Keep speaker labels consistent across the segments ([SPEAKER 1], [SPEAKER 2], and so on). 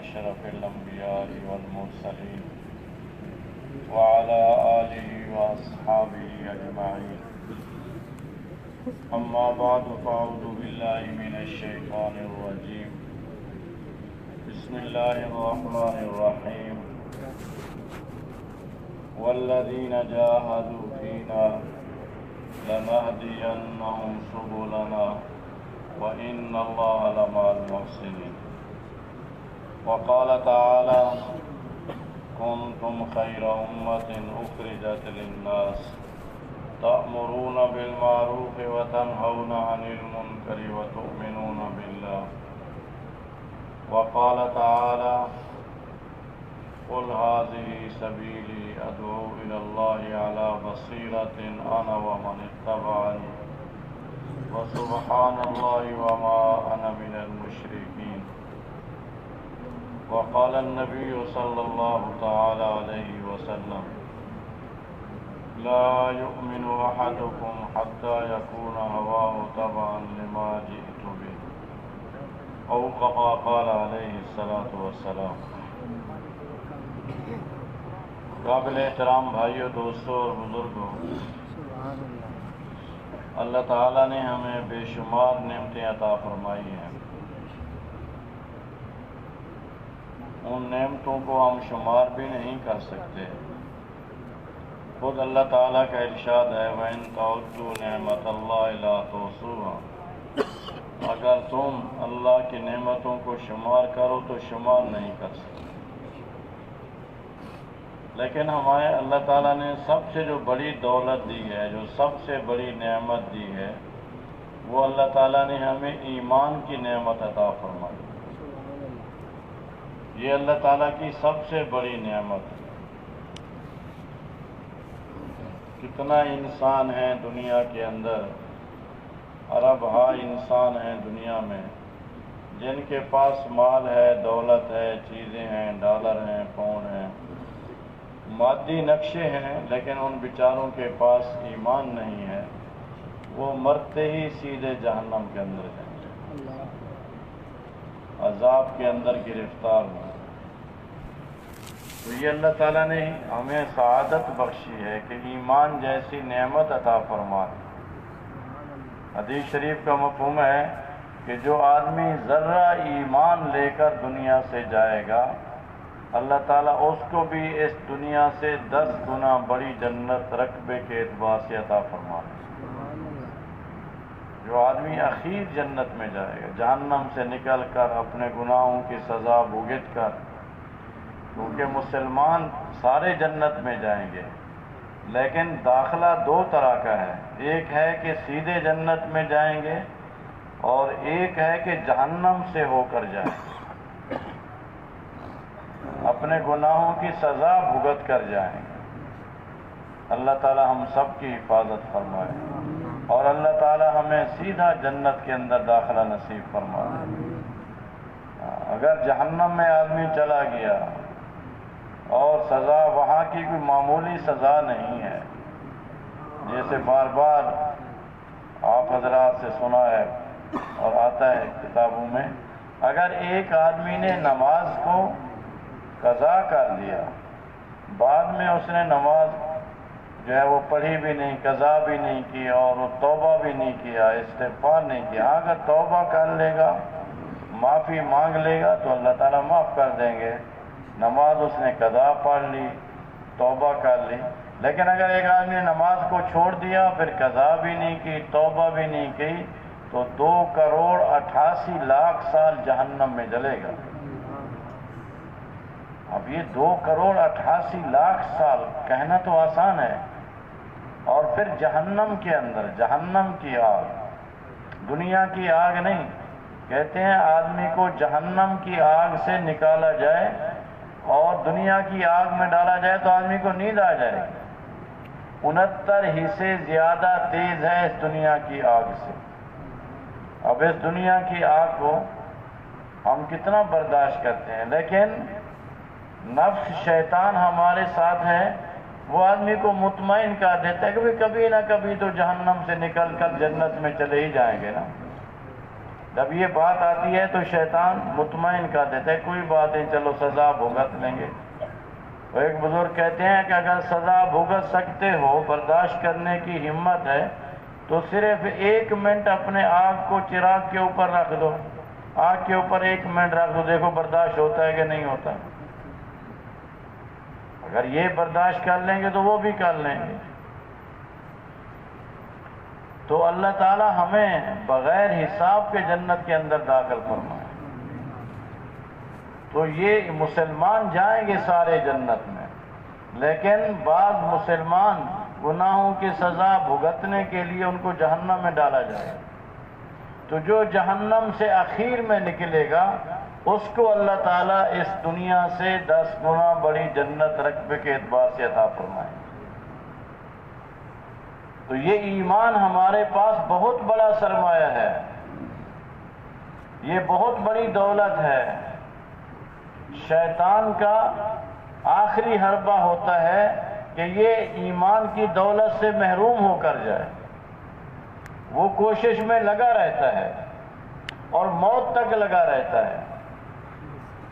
[SPEAKER 1] أشرف الأنبياء والمرسلين وعلى آله وأصحابه أجمعين. أما بعد فأعوذ بالله من الشيطان الرجيم. بسم الله الرحمن الرحيم. والذين جاهدوا فينا لنهدينهم سبلنا وإن الله لمع المحسنين. وقال تعالى: كنتم خير أمة أخرجت للناس تأمرون بالمعروف وتنهون عن المنكر وتؤمنون بالله. وقال تعالى: قل هذه سبيلي أدعو إلى الله على بصيرة أنا ومن اتبعني وسبحان الله وما أنا من المشركين. وقال النبي صلى الله تعالى عليه وسلم: لا يؤمن أحدكم حتى يكون هواه تبعا لما جئت به، أو كما قال عليه الصلاة والسلام. قابل احترام بھائیوں، دوستوں اور بزرگوں، اللہ تعالیٰ نے ہمیں بے شمار نعمتیں عطا فرمائی ہیں. ان نعمتوں کو ہم شمار بھی نہیں کر سکتے. خود اللہ تعالیٰ کا ارشاد ہے: وَإِن تَعُدُّوا نِعْمَتَ اللَّهِ لَا تُحْصُوهَا. اگر تم اللہ کی نعمتوں کو شمار کرو تو شمار نہیں کر سکتے. لیکن ہمارے اللہ تعالیٰ نے سب سے جو بڑی دولت دی ہے، جو سب سے بڑی نعمت دی ہے، وہ اللہ تعالیٰ نے ہمیں ایمان کی نعمت عطا فرمائی. یہ اللہ تعالیٰ کی سب سے بڑی نعمت ہے. کتنا انسان ہے دنیا کے اندر، ارب ہا انسان ہیں دنیا میں، جن کے پاس مال ہے، دولت ہے، چیزیں ہیں، ڈالر ہیں، پاؤنڈ ہیں، مادی نقشے ہیں، لیکن ان بیچاروں کے پاس ایمان نہیں ہے. وہ مرتے ہی سیدھے جہنم کے اندر جائیں گے، عذاب کے اندر گرفتار ہوں. تو یہ اللہ تعالیٰ نے ہمیں سعادت بخشی ہے کہ ایمان جیسی نعمت عطا فرما. حدیث شریف کا مفہوم ہے کہ جو آدمی ذرہ ایمان لے کر دنیا سے جائے گا، اللہ تعالیٰ اس کو بھی اس دنیا سے 10 گنا بڑی جنت رقبے کے اعتبار سے عطا فرما. جو آدمی اخیر جنت میں جائے گا، جہنم سے نکل کر اپنے گناہوں کی سزا بھگت کر، کیونکہ مسلمان سارے جنت میں جائیں گے، لیکن داخلہ 2 طرح کا ہے. ایک ہے کہ سیدھے جنت میں جائیں گے، اور ایک ہے کہ جہنم سے ہو کر جائیں گے، اپنے گناہوں کی سزا بھگت کر جائیں گے. اللہ تعالی ہم سب کی حفاظت فرمائے، اور اللہ تعالی ہمیں سیدھا جنت کے اندر داخلہ نصیب فرمائے. اگر جہنم میں آدمی چلا گیا اور سزا وہاں کی کوئی معمولی سزا نہیں ہے، جیسے بار بار آپ حضرات سے سنا ہے اور آتا ہے کتابوں میں، اگر ایک آدمی نے نماز کو قضا کر دیا، بعد میں اس نے نماز جو ہے وہ پڑھی بھی نہیں، قضا بھی نہیں کی، اور وہ توبہ بھی نہیں کیا، استغفار نہیں کیا. اگر توبہ کر لے گا، معافی مانگ لے گا تو اللہ تعالیٰ معاف کر دیں گے. نماز اس نے قضا پڑھ لی، توبہ کر لی. لیکن اگر ایک آدمی نے نماز کو چھوڑ دیا، پھر قضا بھی نہیں کی، توبہ بھی نہیں کی، تو 2,88,00,000 سال جہنم میں جلے گا. اب یہ 2,88,00,000 سال کہنا تو آسان ہے، اور پھر جہنم کے اندر، جہنم کی آگ، دنیا کی آگ نہیں. کہتے ہیں آدمی کو جہنم کی آگ سے نکالا جائے اور دنیا کی آگ میں ڈالا جائے تو آدمی کو نیند آ جائے گی. 69 حصے زیادہ تیز ہے اس دنیا کی آگ سے. اب اس دنیا کی آگ کو ہم کتنا برداشت کرتے ہیں، لیکن نفس شیطان ہمارے ساتھ ہے، وہ آدمی کو مطمئن کر دیتا ہے کہ کبھی نہ کبھی تو جہنم سے نکل کر جنت میں چلے ہی جائیں گے نا. جب یہ بات آتی ہے تو شیطان مطمئن کر دیتا ہے، کوئی بات نہیں، چلو سزا بھگت لیں گے۔ وہ ایک بزرگ کہتے ہیں کہ اگر سزا بھگت سکتے ہو، برداشت کرنے کی ہمت ہے، تو صرف 1 منٹ اپنے آنکھ کو چراغ کے اوپر رکھ دو، آنکھ کے اوپر 1 منٹ رکھ دو، دیکھو برداشت ہوتا ہے کہ نہیں ہوتا۔ اگر یہ برداشت کر لیں گے تو وہ بھی کر لیں گے۔ تو اللہ تعالی ہمیں بغیر حساب کے جنت کے اندر داخل فرمائے۔ تو یہ مسلمان جائیں گے سارے جنت میں، لیکن بعض مسلمان گناہوں کی سزا بھگتنے کے لیے ان کو جہنم میں ڈالا جائے، تو جو جہنم سے اخیر میں نکلے گا اس کو اللہ تعالیٰ اس دنیا سے 10 گنا بڑی جنت رقبے کے اعتبار سے عطا فرمائے۔ تو یہ ایمان ہمارے پاس بہت بڑا سرمایہ ہے، یہ بہت بڑی دولت ہے۔ شیطان کا آخری حربہ ہوتا ہے کہ یہ ایمان کی دولت سے محروم ہو کر جائے، وہ کوشش میں لگا رہتا ہے اور موت تک لگا رہتا ہے،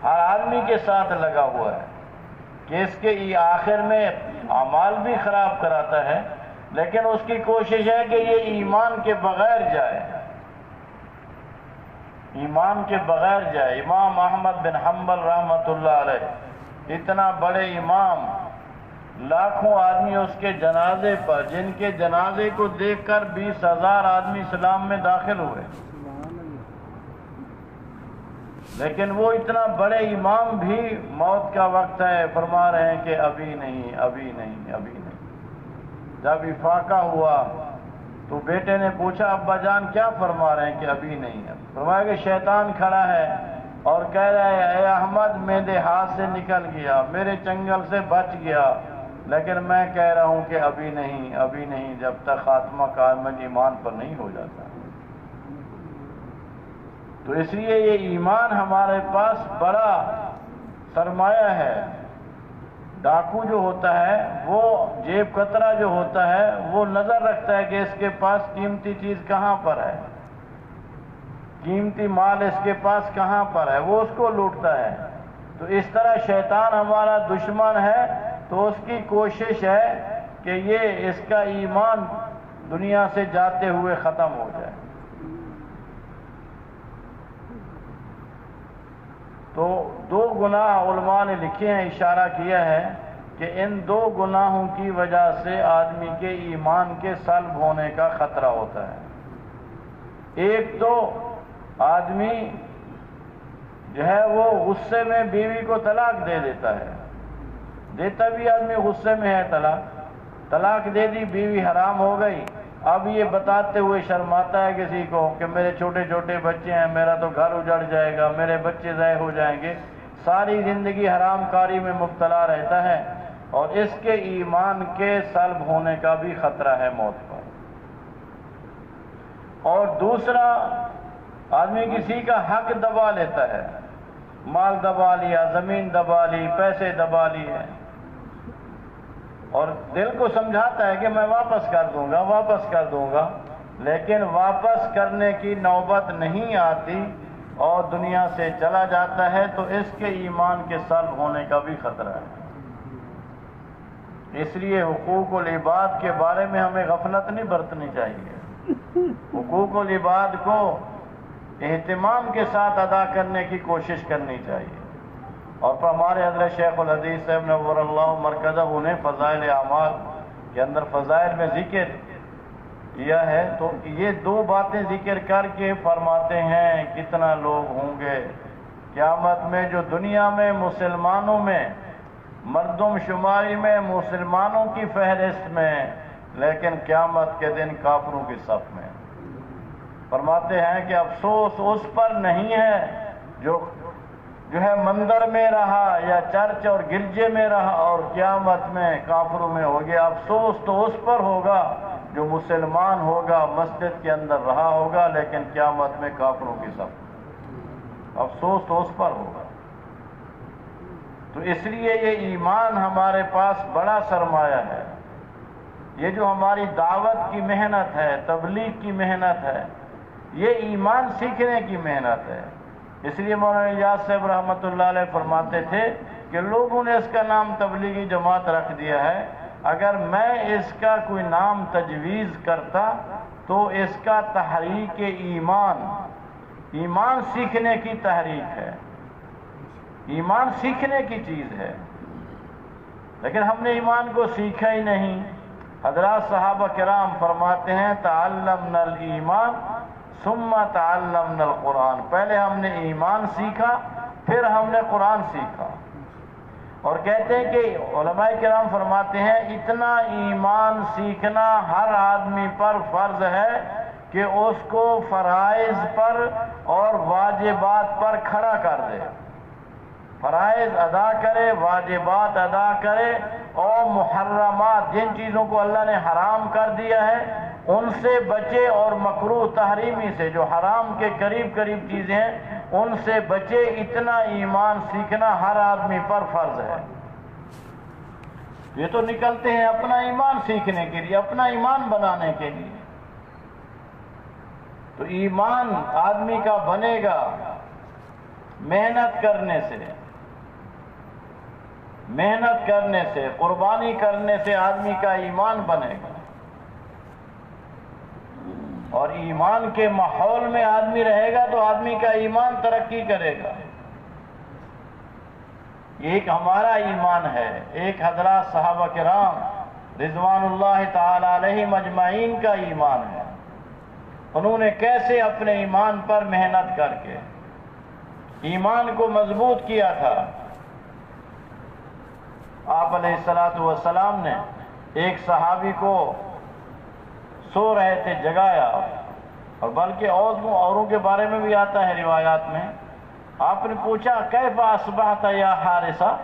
[SPEAKER 1] ہر آدمی کے ساتھ لگا ہوا ہے کہ اس کے آخر میں اعمال بھی خراب کراتا ہے، لیکن اس کی کوشش ہے کہ یہ ایمان کے بغیر جائے، ایمان کے بغیر جائے۔ امام احمد بن حنبل رحمۃ اللہ علیہ، اتنا بڑے امام، لاکھوں آدمی اس کے جنازے پر، جن کے جنازے کو دیکھ کر 20,000 آدمی اسلام میں داخل ہوئے، لیکن وہ اتنا بڑے امام بھی موت کا وقت ہے فرما رہے ہیں کہ ابھی نہیں، ابھی نہیں، ابھی نہیں۔ جب افاقہ ہوا تو بیٹے نے پوچھا ابا جان کیا فرما رہے ہیں کہ ابھی نہیں ہے؟ فرمایا کہ شیطان کھڑا ہے اور کہہ رہا ہے اے احمد میرے ہاتھ سے نکل گیا، میرے چنگل سے بچ گیا، لیکن میں کہہ رہا ہوں کہ ابھی نہیں، ابھی نہیں، جب تک خاتمہ کامل ایمان پر نہیں ہو جاتا۔ تو اس لیے یہ ایمان ہمارے پاس بڑا سرمایہ ہے۔ ڈاکو جو ہوتا ہے وہ جیب کترا جو ہوتا ہے وہ نظر رکھتا ہے کہ اس کے پاس قیمتی چیز کہاں پر ہے، قیمتی مال اس کے پاس کہاں پر ہے، وہ اس کو لوٹتا ہے۔ تو اس طرح شیطان ہمارا دشمن ہے، تو اس کی کوشش ہے کہ یہ اس کا ایمان دنیا سے جاتے ہوئے ختم ہو جائے۔ تو 2 گناہ علماء نے لکھے ہیں، اشارہ کیا ہے کہ ان 2 گناہوں کی وجہ سے آدمی کے ایمان کے سلب ہونے کا خطرہ ہوتا ہے۔ ایک تو آدمی جو ہے وہ غصے میں بیوی کو طلاق دے دیتا ہے، دیتا بھی آدمی غصے میں ہے، طلاق دے دی، بیوی حرام ہو گئی۔ اب یہ بتاتے ہوئے شرماتا ہے کسی کو کہ میرے چھوٹے چھوٹے بچے ہیں، میرا تو گھر اجڑ جائے گا، میرے بچے ضائع ہو جائیں گے، ساری زندگی حرام کاری میں مبتلا رہتا ہے، اور اس کے ایمان کے سلب ہونے کا بھی خطرہ ہے موت پر۔ اور دوسرا، آدمی کسی کا حق دبا لیتا ہے، مال دبا لیا، زمین دبا لی، پیسے دبا لیے، اور دل کو سمجھاتا ہے کہ میں واپس کر دوں گا، واپس کر دوں گا، لیکن واپس کرنے کی نوبت نہیں آتی اور دنیا سے چلا جاتا ہے، تو اس کے ایمان کے سلب ہونے کا بھی خطرہ ہے۔ اس لیے حقوق العباد کے بارے میں ہمیں غفلت نہیں برتنی چاہیے، حقوق العباد کو اہتمام کے ساتھ ادا کرنے کی کوشش کرنی چاہیے۔ اور پھر ہمارے حضرت شیخ الحدیث صاحب نور اللہ مرکزہ انہیں فضائل اعمال کے اندر فضائل میں ذکر کیا ہے، تو یہ 2 باتیں ذکر کر کے فرماتے ہیں کتنا لوگ ہوں گے قیامت میں جو دنیا میں مسلمانوں میں مردم شماری میں مسلمانوں کی فہرست میں، لیکن قیامت کے دن کافروں کی صف میں۔ فرماتے ہیں کہ افسوس اس پر نہیں ہے جو ہے مندر میں رہا یا چرچ اور گرجے میں رہا اور قیامت میں کافروں میں ہو گیا، افسوس تو اس پر ہوگا جو مسلمان ہوگا، مسجد کے اندر رہا ہوگا، لیکن قیامت میں کافروں کی صف، افسوس تو اس پر ہوگا۔ تو اس لیے یہ ایمان ہمارے پاس بڑا سرمایہ ہے۔ یہ جو ہماری دعوت کی محنت ہے، تبلیغ کی محنت ہے، یہ ایمان سیکھنے کی محنت ہے۔ اس لیے مولانا الیاس صاحب رحمۃ اللہ علیہ فرماتے تھے کہ لوگوں نے اس کا نام تبلیغی جماعت رکھ دیا ہے، اگر میں اس کا کوئی نام تجویز کرتا تو اس کا تحریک ایمان سیکھنے کی تحریک ہے، ایمان سیکھنے کی چیز ہے، لیکن ہم نے ایمان کو سیکھا ہی نہیں۔ حضرات صحابہ کرام فرماتے ہیں تعلمنا الایمان ثم تعلمنا القرآن، پہلے ہم نے ایمان سیکھا پھر ہم نے قرآن سیکھا۔ اور کہتے ہیں کہ علماء کرام فرماتے ہیں اتنا ایمان سیکھنا ہر آدمی پر فرض ہے کہ اس کو فرائض پر اور واجبات پر کھڑا کر دے، فرائض ادا کرے، واجبات ادا کرے، اور محرمات جن چیزوں کو اللہ نے حرام کر دیا ہے ان سے بچے، اور مکروہ تحریمی سے جو حرام کے قریب چیزیں ہیں ان سے بچے۔ اتنا ایمان سیکھنا ہر آدمی پر فرض ہے۔ یہ تو نکلتے ہیں اپنا ایمان سیکھنے کے لیے، اپنا ایمان بنانے کے لیے۔ تو ایمان آدمی کا بنے گا محنت کرنے سے، محنت کرنے سے، قربانی کرنے سے آدمی کا ایمان بنے گا، اور ایمان کے ماحول میں آدمی رہے گا تو آدمی کا ایمان ترقی کرے گا۔ یہ ایک ہمارا ایمان ہے، ایک حضرات صحابہ کرام رضوان اللہ تعالی علیہم اجمعین کا ایمان ہے۔ انہوں نے کیسے اپنے ایمان پر محنت کر کے ایمان کو مضبوط کیا تھا۔ آپ علیہ السلام نے ایک صحابی کو سو رہے تھے جگایا، اور بلکہ اوروں کے بارے میں بھی آتا ہے روایات میں، آپ نے پوچھا کیف اصبحت یا حارثہ،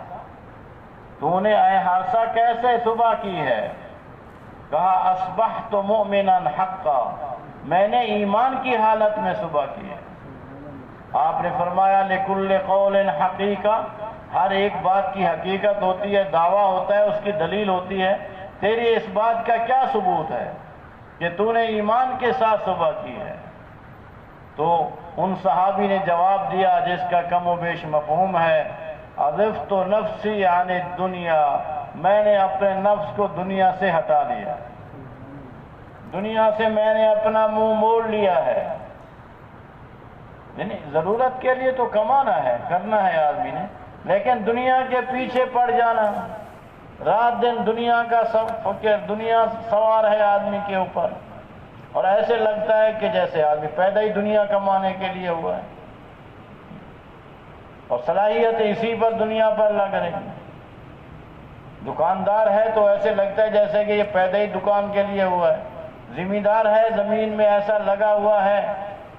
[SPEAKER 1] تو نے اے حارثہ کیسے صبح کی ہے؟ کہا اصبحت مؤمنا حقا، میں نے ایمان کی حالت میں صبح کی ہے۔ آپ نے فرمایا لکل قول حقیقہ، ہر ایک بات کی حقیقت ہوتی ہے، دعویٰ ہوتا ہے، اس کی دلیل ہوتی ہے، تیری اس بات کا کیا ثبوت ہے کہ تو نے ایمان کے ساتھ صبح کی ہے؟ تو ان صحابی نے جواب دیا جس کا کم و بیش مفہوم ہے، عذفت نفسی عن الدنیا، میں نے اپنے نفس کو دنیا سے ہٹا لیا، دنیا سے میں نے اپنا منہ موڑ لیا ہے۔ یعنی ضرورت کے لیے تو کمانا ہے، کرنا ہے آدمی نے، لیکن دنیا کے پیچھے پڑ جانا، رات دن دنیا کا فکر، دنیا سوار ہے آدمی کے اوپر، اور ایسے لگتا ہے کہ جیسے آدمی پیدا ہی دنیا کمانے کے لیے ہوا ہے، اور صلاحیت اسی پر دنیا پر لگ رہی ہے۔ دکاندار ہے تو ایسے لگتا ہے جیسے کہ یہ پیدا ہی دکان کے لیے ہوا ہے، زمیندار ہے زمین میں ایسا لگا ہوا ہے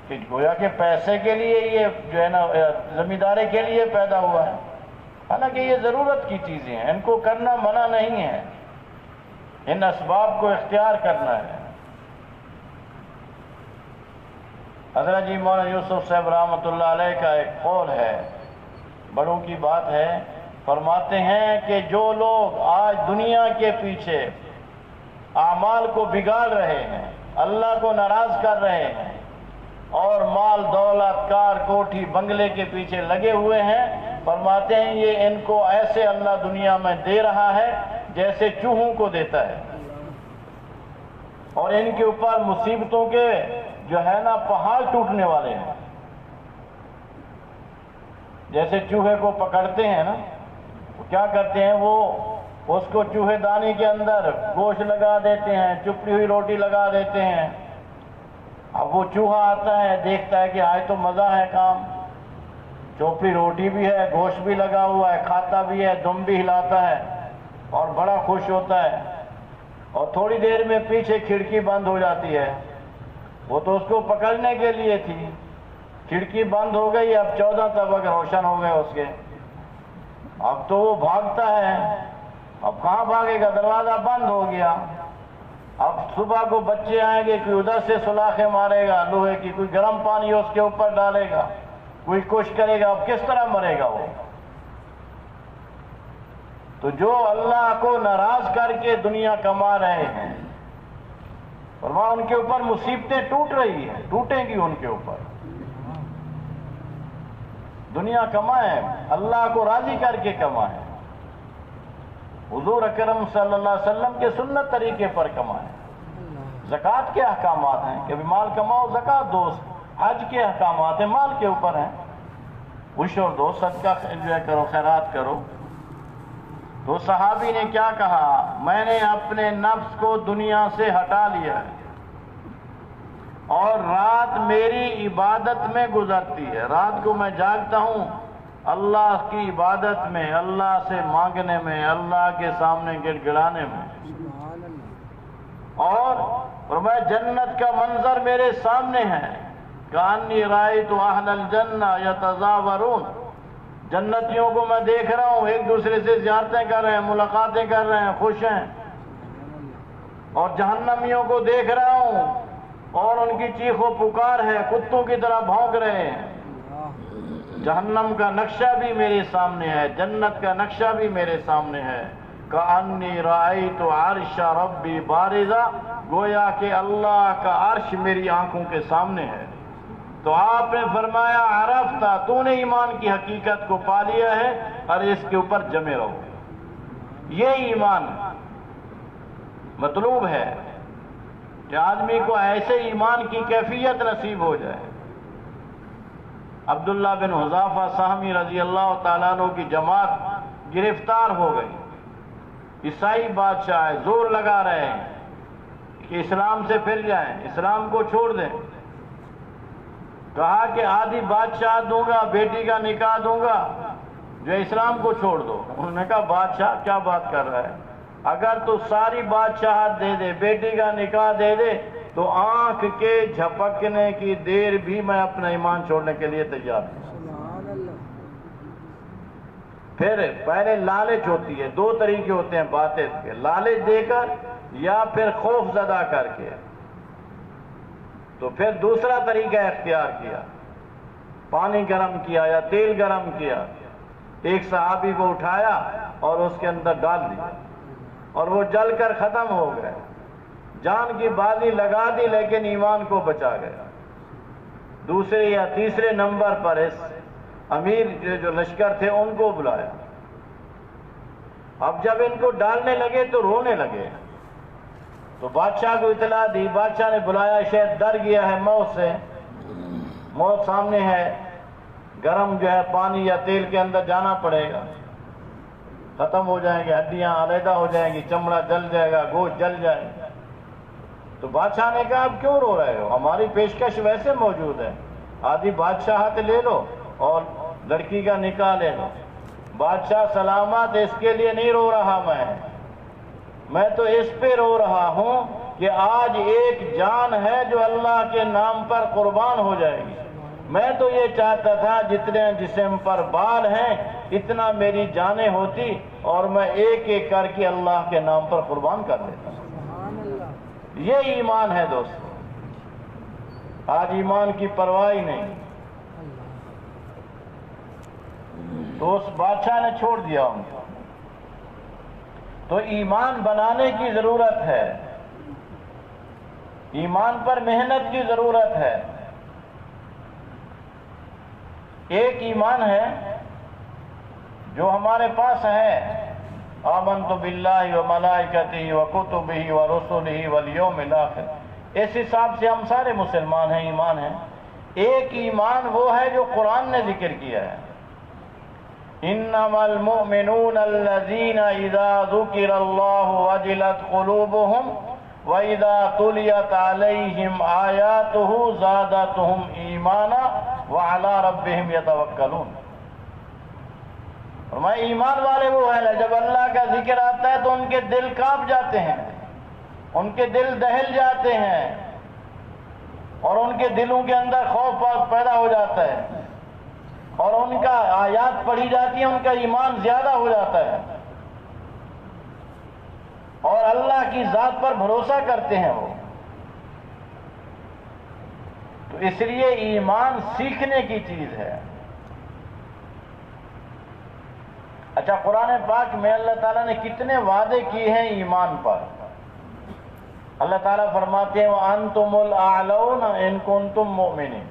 [SPEAKER 1] کہ گویا کہ پیسے کے لیے یہ جو ہے نا زمینداری کے لیے پیدا ہوا ہے، حالانکہ یہ ضرورت کی چیزیں ہیں، ان کو کرنا منع نہیں ہے، ان اسباب کو اختیار کرنا ہے۔ حضرت جی مولانا یوسف صاحب رحمۃ اللہ علیہ کا ایک قول ہے، بڑوں کی بات ہے، فرماتے ہیں کہ جو لوگ آج دنیا کے پیچھے اعمال کو بگاڑ رہے ہیں، اللہ کو ناراض کر رہے ہیں، اور مال دولت کار کوٹھی بنگلے کے پیچھے لگے ہوئے ہیں، فرماتے ہیں یہ ان کو ایسے اللہ دنیا میں دے رہا ہے جیسے چوہوں کو دیتا ہے، اور ان کے اوپر مصیبتوں کے جو ہے نا پہاڑ ٹوٹنے والے ہیں۔ جیسے چوہے کو پکڑتے ہیں نا، کیا کرتے ہیں، وہ اس کو چوہے دانی کے اندر گوشت لگا دیتے ہیں، چپڑی ہوئی روٹی لگا دیتے ہیں۔ اب وہ چوہا آتا ہے، دیکھتا ہے کہ آج تو مزہ ہے کام، چوپڑی روٹی بھی ہے، گوشت بھی لگا ہوا ہے، کھاتا بھی ہے، دم بھی ہلاتا ہے، اور بڑا خوش ہوتا ہے، اور تھوڑی دیر میں پیچھے کھڑکی بند ہو جاتی ہے، وہ تو اس کو پکڑنے کے لیے تھی، کھڑکی بند ہو گئی، اب 14 طبق روشن ہو گئے اس کے، اب تو وہ بھاگتا ہے، اب کہاں بھاگے گا، دروازہ بند ہو گیا، اب صبح کو بچے آئیں گے، کوئی ادھر سے سلاخیں مارے گا لوہے کی، کوئی گرم پانی اس کے اوپر ڈالے گا، کوئی کچھ کرے گا، اب کس طرح مرے گا وہ؟ تو جو اللہ کو ناراض کر کے دنیا کما رہے ہیں، فرمایا ان کے اوپر مصیبتیں ٹوٹ رہی ہیں، ٹوٹیں گی ان کے اوپر. دنیا کمائیں، اللہ کو راضی کر کے کمائیں، حضور اکرم صلی اللہ علیہ وسلم کے سنت طریقے پر کمائیں. زکوٰۃ کے احکامات ہیں کہ مال کماؤ زکوٰۃ دو. حج کے احکامات ہیں، مال کے اوپر ہیں، عشر دو، صدقہ جو ہے کرو، خیرات کرو. تو صحابی نے کیا کہا؟ میں نے اپنے نفس کو دنیا سے ہٹا لیا ہے اور رات میری عبادت میں گزرتی ہے. رات کو میں جاگتا ہوں اللہ کی عبادت میں، اللہ سے مانگنے میں، اللہ کے سامنے گڑ گڑانے میں. اور میں جنت کا منظر میرے سامنے ہے. کانی رأیت اہل الجنہ یتزاورون، جنتیوں کو میں دیکھ رہا ہوں ایک دوسرے سے زیارتیں کر رہے ہیں، ملاقاتیں کر رہے ہیں، خوش ہیں. اور جہنمیوں کو دیکھ رہا ہوں اور ان کی چیخ و پکار ہے، کتوں کی طرح بھونک رہے ہیں. جہنم کا نقشہ بھی میرے سامنے ہے، جنت کا نقشہ بھی میرے سامنے ہے. کأنی رأیت عرش ربی بارزا، گویا کہ اللہ کا عرش میری آنکھوں کے سامنے ہے. تو آپ نے فرمایا عرفتا، تو نے ایمان کی حقیقت کو پا لیا ہے اور اس کے اوپر جمے رہو. یہ ایمان مطلوب ہے کہ آدمی کو ایسے ایمان کی کیفیت نصیب ہو جائے. عبداللہ بن حذافہ سہمی رضی اللہ تعالیٰ عنہ کی جماعت گرفتار ہو گئی. عیسائی بادشاہ زور لگا رہے ہیں کہ اسلام سے پھر جائیں، اسلام کو چھوڑ دیں. کہا کہ آدھی بادشاہ دوں گا، بیٹی کا نکاح دوں گا، جو اسلام کو چھوڑ دو. انہوں نے کہا بادشاہ کیا بات کر رہا ہے؟ اگر تو ساری بادشاہت دے دے، بیٹی کا نکاح دے دے، تو آنکھ کے جھپکنے کی دیر بھی میں اپنا ایمان چھوڑنے کے لیے تیار ہوں. پھر پہلے لالچ ہوتی ہے، دو طریقے ہوتے ہیں باتیں کے، لالچ دے کر یا پھر خوف زدہ کر کے. تو پھر دوسرا طریقہ اختیار کیا، پانی گرم کیا یا تیل گرم کیا، ایک صحابی کو اٹھایا اور اس کے اندر ڈال دیا اور وہ جل کر ختم ہو گئے. جان کی بازی لگا دی لیکن ایمان کو بچا گیا. دوسرے یا تیسرے نمبر پر اس امیر جو لشکر تھے ان کو بلایا. اب جب ان کو ڈالنے لگے تو رونے لگے. تو بادشاہ کو اطلاع دی، بادشاہ نے بلایا، شاید ڈر گیا ہے موت سے، موت سامنے ہے، گرم جو ہے پانی یا تیل کے اندر جانا پڑے گا، ختم ہو جائیں گے، ہڈیاں علیحدہ ہو جائیں گی، چمڑا جل جائے گا، گوشت جل جائے گا. تو بادشاہ نے کہا اب کیوں رو رہے ہو، ہماری پیشکش ویسے موجود ہے، آدھی بادشاہت لے لو اور لڑکی کا نکاح لے لو. بادشاہ سلامت، اس کے لیے نہیں رو رہا میں تو اس پہ رو رہا ہوں کہ آج ایک جان ہے جو اللہ کے نام پر قربان ہو جائے گی. میں تو یہ چاہتا تھا جتنے جسم پر بال ہیں اتنا میری جانیں ہوتی اور میں ایک ایک کر کے اللہ کے نام پر قربان کر دیتا. یہ ایمان ہے دوستو. آج ایمان کی پرواہ نہیں. تو اس بادشاہ نے چھوڑ دیا ان کو. تو ایمان بنانے کی ضرورت ہے، ایمان پر محنت کی ضرورت ہے. ایک ایمان ہے جو ہمارے پاس ہے، آمنت باللہ وملائکتہ وکتبہ ورسلہ والیوم الآخر. اس حساب سے ہم سارے مسلمان ہیں، ایمان ہیں. ایک ایمان وہ ہے جو قرآن نے ذکر کیا ہے، انما المؤمنون الذین اذا ذکر اللہ وجلت قلوبهم وَإِذَا تُلِيَتْ عَلَيْهِمْ آيَاتُهُ زَادَتْهُمْ إِيمَانًا وَعَلَىٰ رَبِّهِمْ يَتَوَكَّلُونَ. فرمایا ایمان والے وہ ہیں جب اللہ کا ذکر آتا ہے تو ان کے دل کانپ جاتے ہیں، ان کے دل دہل جاتے ہیں اور ان کے دلوں کے اندر خوف پیدا ہو جاتا ہے اور ان کا آیات پڑھی جاتی ہیں، ان کا ایمان زیادہ ہو جاتا ہے اور اللہ کی ذات پر بھروسہ کرتے ہیں وہ. تو اس لیے ایمان سیکھنے کی چیز ہے. اچھا، قرآن پاک میں اللہ تعالیٰ نے کتنے وعدے کیے ہیں ایمان پر. اللہ تعالیٰ فرماتے ہیں وَأَنْتُمُ الْأَعْلَوْنَ إِن كُنتُم مُؤْمِنِينَ،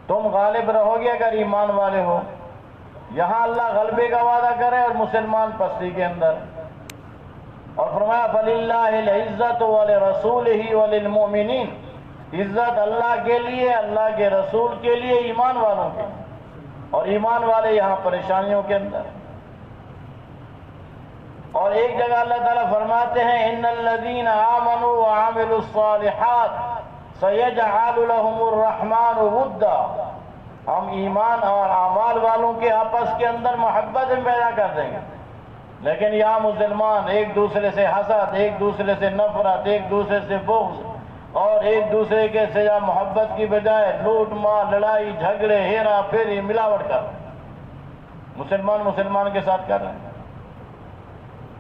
[SPEAKER 1] تم غالب رہو گے اگر ایمان والے ہو۔ یہاں اللہ غلبے کا وعدہ کرے اور مسلمان پستی کے اندر، اور فرمایا فَلِلَّهِ الْعِزَّةُ وَلِرَسُولِهِ وَلِلْمُؤْمِنِينَ، عزت اللہ کے لیے، اللہ کے رسول کے لیے، ایمان والوں کے، اور ایمان والے یہاں پریشانیوں کے اندر۔ اور ایک جگہ اللہ تعالیٰ فرماتے ہیں ان الذین آمنوا وعملوا الصالحات سیجعل لهم الرحمن ودا، ہم ایمان اور اعمال والوں کے آپس کے اندر محبت پیدا کر دیں گے۔ لیکن یہاں مسلمان ایک دوسرے سے حسد، ایک دوسرے سے نفرت، ایک دوسرے سے بغض، اور ایک دوسرے کے سے محبت کی بجائے لوٹ مار، لڑائی جھگڑے، ہیرا پھیری، ملاوٹ کر رہے ہیں، مسلمان کے ساتھ کر رہے ہیں۔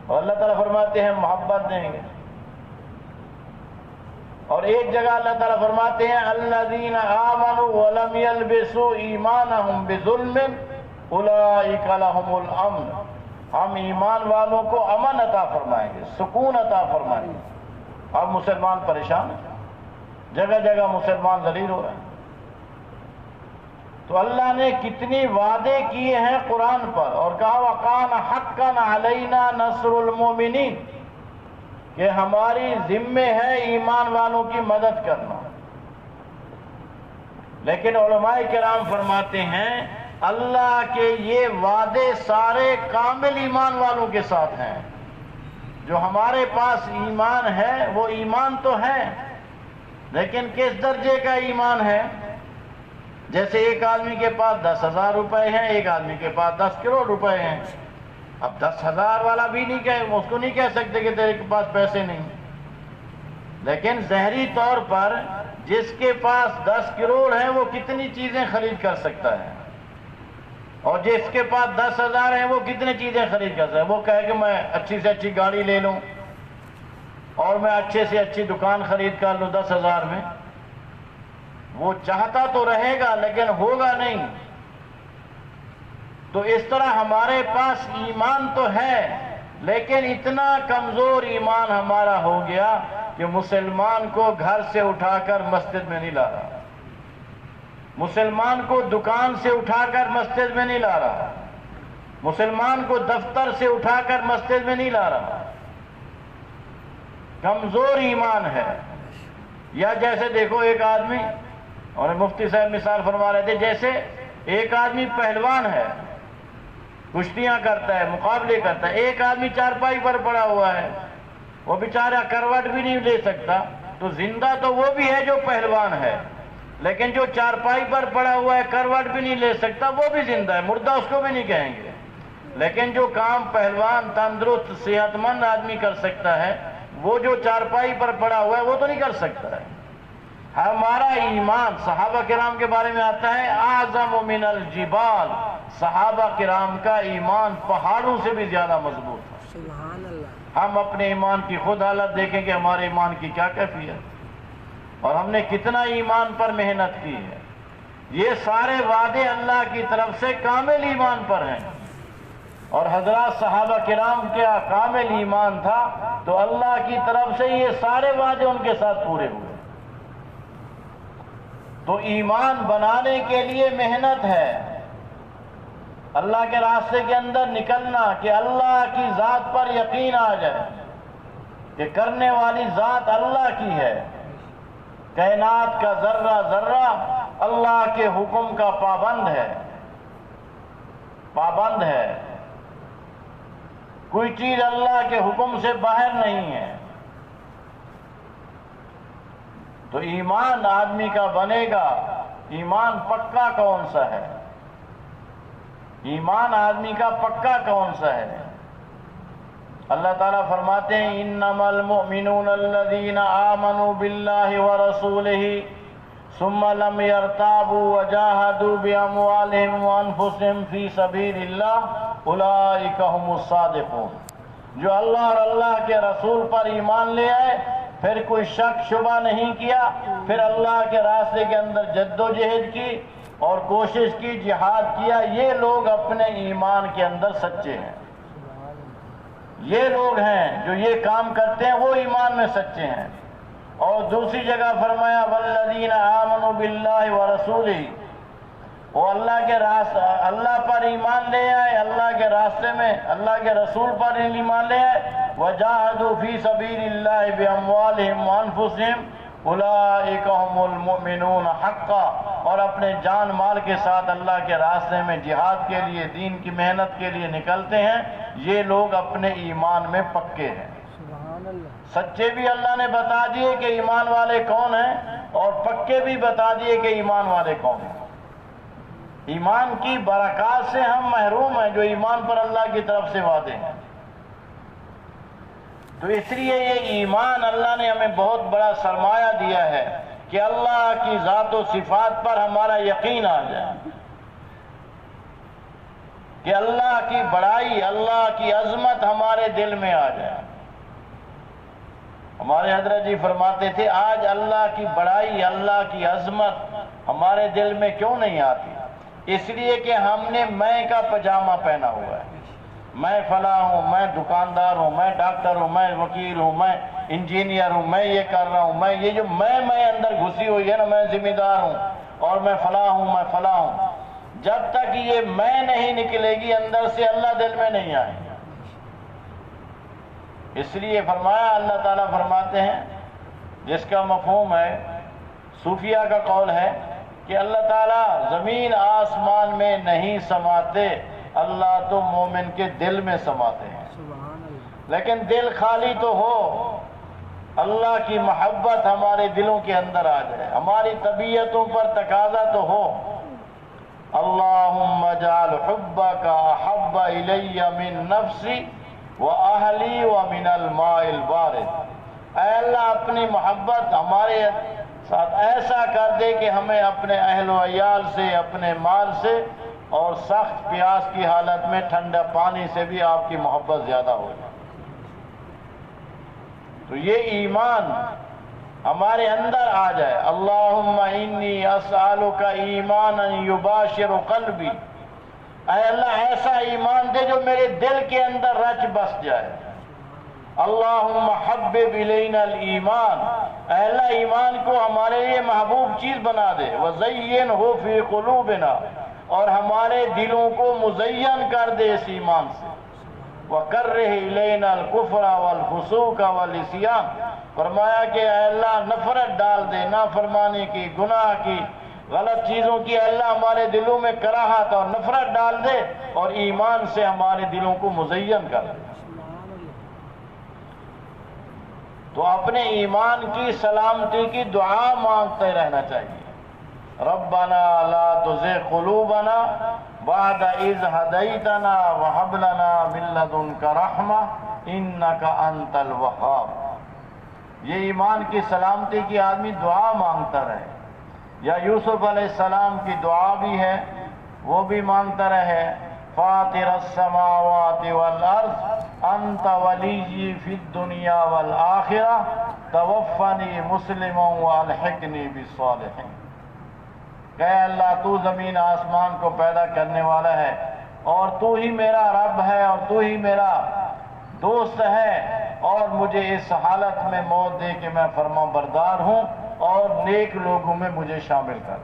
[SPEAKER 1] اور اللہ تعالیٰ فرماتے ہیں محبت دیں گے۔ اور ایک جگہ اللہ تعالیٰ فرماتے ہیں الذین آمنوا ولم یلبسوا ایمانہم بظلم اولئک لہم الامن، ہم ایمان والوں کو امن عطا فرمائیں گے، سکون عطا فرمائیں گے۔ اب مسلمان پریشان ہیں، جگہ جگہ مسلمان ذلیل ہو رہے ہیں۔ تو اللہ نے کتنی وعدے کیے ہیں قرآن پر، اور کہا وَقَانَ حَقًّا عَلَيْنَا نَصْرُ الْمُؤْمِنِينَ، کہ ہماری ذمہ ہے ایمان والوں کی مدد کرنا۔ لیکن علماء کرام فرماتے ہیں اللہ کے یہ وعدے سارے کامل ایمان والوں کے ساتھ ہیں۔ جو ہمارے پاس ایمان ہے وہ ایمان تو ہے، لیکن کس درجے کا ایمان ہے؟ جیسے ایک آدمی کے پاس 10,000 روپے ہیں، ایک آدمی کے پاس 10 کروڑ روپے ہیں۔ اب 10,000 والا بھی نہیں اس کو نہیں کہہ سکتے کہ تیرے کے پاس پیسے نہیں، لیکن ظاہری طور پر جس کے پاس 10 کروڑ ہیں وہ کتنی چیزیں خرید کر سکتا ہے، اور جس کے پاس 10,000 ہیں وہ کتنی چیزیں خرید کر سکتا ہے۔ وہ کہے کہ میں اچھی سے اچھی گاڑی لے لوں، اور میں اچھے سے اچھی دکان خرید کر لوں 10,000 میں، وہ چاہتا تو رہے گا لیکن ہوگا نہیں۔ تو اس طرح ہمارے پاس ایمان تو ہے، لیکن اتنا کمزور ایمان ہمارا ہو گیا کہ مسلمان کو گھر سے اٹھا کر مسجد میں نہیں لا رہا، مسلمان کو دکان سے اٹھا کر مسجد میں نہیں لا رہا، مسلمان کو دفتر سے اٹھا کر مسجد میں نہیں لا رہا، کمزور ایمان ہے۔ یا جیسے دیکھو ایک آدمی، اور مفتی صاحب مثال فرما رہے تھے، جیسے ایک آدمی پہلوان ہے، کشتیاں کرتا ہے، مقابلے کرتا ہے، ایک آدمی چارپائی پر پڑا ہوا ہے، وہ بیچارہ کروٹ بھی نہیں لے سکتا، تو زندہ تو وہ بھی ہے جو پہلوان ہے، لیکن جو چارپائی پر پڑا ہوا ہے کروٹ بھی نہیں لے سکتا وہ بھی زندہ ہے، مردہ اس کو بھی نہیں کہیں گے۔ لیکن جو کام پہلوان تندرست صحت مند آدمی کر سکتا ہے، وہ جو چارپائی پر پڑا ہوا ہے وہ تو نہیں کر سکتا ہے۔ ہمارا ایمان صحابہ کرام کے بارے میں آتا ہے اعظم من الجبال، صحابہ کرام کا ایمان پہاڑوں سے بھی زیادہ مضبوط ہے۔
[SPEAKER 2] سبحان اللہ۔
[SPEAKER 1] ہم اپنے ایمان کی خود حالت دیکھیں کہ ہمارے ایمان کی کیا کیفیت، اور ہم نے کتنا ایمان پر محنت کی ہے۔ یہ سارے وعدے اللہ کی طرف سے کامل ایمان پر ہیں، اور حضرات صحابہ کرام کیا کامل ایمان تھا تو اللہ کی طرف سے یہ سارے وعدے ان کے ساتھ پورے ہوئے۔ تو ایمان بنانے کے لیے محنت ہے، اللہ کے راستے کے اندر نکلنا، کہ اللہ کی ذات پر یقین آ جائے کہ کرنے والی ذات اللہ کی ہے، کائنات کا ذرہ ذرہ اللہ کے حکم کا پابند ہے، کوئی چیز اللہ کے حکم سے باہر نہیں ہے۔ تو ایمان آدمی کا بنے گا۔ ایمان پکا کون سا ہے؟ ایمان آدمی کا پکا کون سا ہے؟ اللہ تعالیٰ فرماتے ہیں انما المؤمنون الذین آمنوا باللہ ورسولہ ثم لم يرتابوا وجاہدوا باموالہم وانفسہم فی سبیل اللہ اولئک هم الصادقون۔ جو اللہ اور اللہ کے رسول پر ایمان لے آئے، پھر کوئی شک شبہ نہیں کیا، پھر اللہ کے راستے کے اندر جد و جہد کی اور کوشش کی، جہاد کیا، یہ لوگ اپنے ایمان کے اندر سچے ہیں۔ یہ لوگ ہیں جو یہ کام کرتے ہیں وہ ایمان میں سچے ہیں۔ اور دوسری جگہ فرمایا والذین آمنوا باللہ ورسولہ، وہ اللہ پر ایمان لے آئے، اللہ کے راستے میں اللہ کے رسول پر ایمان لے آئے، وجاہدوا فی سبیل اللہ باموالہم وانفسہم اولئک ھم المؤمنون حقا، اور اپنے جان مال کے ساتھ اللہ کے راستے میں جہاد کے لیے، دین کی محنت کے لیے نکلتے ہیں، یہ لوگ اپنے ایمان میں پکے ہیں۔ سچے بھی اللہ نے بتا دیے کہ ایمان والے کون ہیں، اور پکے بھی بتا دیے کہ ایمان والے کون ہیں۔ ایمان کی برکات سے ہم محروم ہیں جو ایمان پر اللہ کی طرف سے وعدے ہیں۔ تو اس لیے یہ ایمان اللہ نے ہمیں بہت بڑا سرمایہ دیا ہے کہ اللہ کی ذات و صفات پر ہمارا یقین آ جائے، کہ اللہ کی بڑائی، اللہ کی عظمت ہمارے دل میں آ جائے۔ ہمارے حضرت جی فرماتے تھے آج اللہ کی بڑائی، اللہ کی عظمت ہمارے دل میں کیوں نہیں آتی؟ اس لیے کہ ہم نے میں کا پجامہ پہنا ہوا ہے، میں فلاں ہوں، میں دکاندار ہوں، میں ڈاکٹر ہوں، میں وکیل ہوں، میں انجینئر ہوں، میں یہ کر رہا ہوں، یہ جو میں اندر گھسی ہوئی ہے نا، میں ذمہ دار ہوں اور میں فلاں ہوں، میں فلاں ہوں، جب تک یہ میں نہیں نکلے گی اندر سے اللہ دل میں نہیں آئے۔ اس لیے فرمایا، اللہ تعالیٰ فرماتے ہیں جس کا مفہوم ہے، صوفیہ کا قول ہے کہ اللہ تعالیٰ زمین آسمان میں نہیں سماتے، اللہ تو مومن کے دل میں سماتے ہیں۔ لیکن دل خالی تو ہو، اللہ کی محبت ہمارے دلوں کے اندر آ جائے، ہماری طبیعتوں پر تقاضا تو ہو، اللہم اجعل حبک احب الی من نفسی واہلی ومن الماء البارد۔ اے اللہ اپنی محبت ہمارے ساتھ ایسا کر دے کہ ہمیں اپنے اہل و عیال سے، اپنے مال سے، اور سخت پیاس کی حالت میں ٹھنڈا پانی سے بھی آپ کی محبت زیادہ ہو جائے۔ تو یہ ایمان ہمارے اندر آ جائے۔ اللہم انی اسألک ایمانا یباشر قلبی، اے اللہ ایسا ایمان دے جو میرے دل کے اندر رچ بس جائے۔ اللہم حبب الینا الایمان، اے اللہ ایمان کو ہمارے لیے محبوب چیز بنا دے، وزینہ فی قلوبنا، اور ہمارے دلوں کو مزین کر دے اس ایمان سے، وکرہ الینا الکفر والفسوق والعصیان، فرمایا کہ اے اللہ نفرت ڈال دے نافرمانی کی، گناہ کی، غلط چیزوں کی، اے اللہ ہمارے دلوں میں کراہت اور نفرت ڈال دے، اور ایمان سے ہمارے دلوں کو مزین کر دے۔ تو اپنے ایمان کی سلامتی کی دعا مانگتے رہنا چاہیے۔ ربنا لا تزغ قلوبنا بعد اذ ہدیتنا وہب لنا من لدنک رحمہ انک انت الوہاب۔ یہ ایمان کی سلامتی کی آدمی دعا مانگتا رہے، یا یوسف علیہ السلام کی دعا بھی ہے، وہ بھی مانگتا رہے، فاطر السماوات والارض انت ولی فی الدنیا والآخرہ توفنی مسلما والحقنی بالصالحین۔ کہ اللہ تو زمین آسمان کو پیدا کرنے والا ہے، اور تو ہی میرا رب ہے، اور تو ہی میرا دوست ہے، اور مجھے اس حالت میں موت دے کہ میں فرما بردار ہوں، اور نیک لوگوں میں مجھے شامل کر،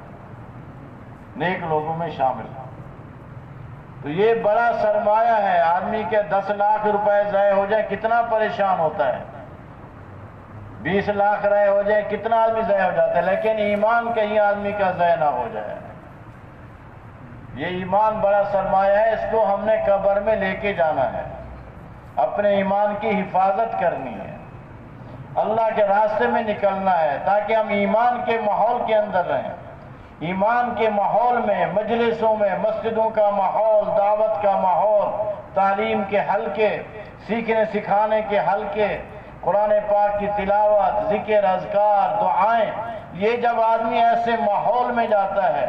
[SPEAKER 1] نیک لوگوں میں شامل کر۔ تو یہ بڑا سرمایہ ہے۔ آدمی کے 10 لاکھ روپے ضائع ہو جائے کتنا پریشان ہوتا ہے، 20 لاکھ ضائع ہو جائے کتنا آدمی ضائع ہو جاتا ہے، لیکن ایمان کہیں آدمی کا ضائع نہ ہو جائے۔ یہ ایمان بڑا سرمایہ ہے، اس کو ہم نے قبر میں لے کے جانا ہے، اپنے ایمان کی حفاظت کرنی ہے، اللہ کے راستے میں نکلنا ہے، تاکہ ہم ایمان کے ماحول کے اندر رہیں۔ ایمان کے ماحول میں، مجلسوں میں، مسجدوں کا ماحول، دعوت کا ماحول، تعلیم کے حلقے، سیکھنے سکھانے کے حلقے، قرآن پاک کی تلاوت، ذکر، اذکار، دعائیں، یہ جب آدمی ایسے ماحول میں جاتا ہے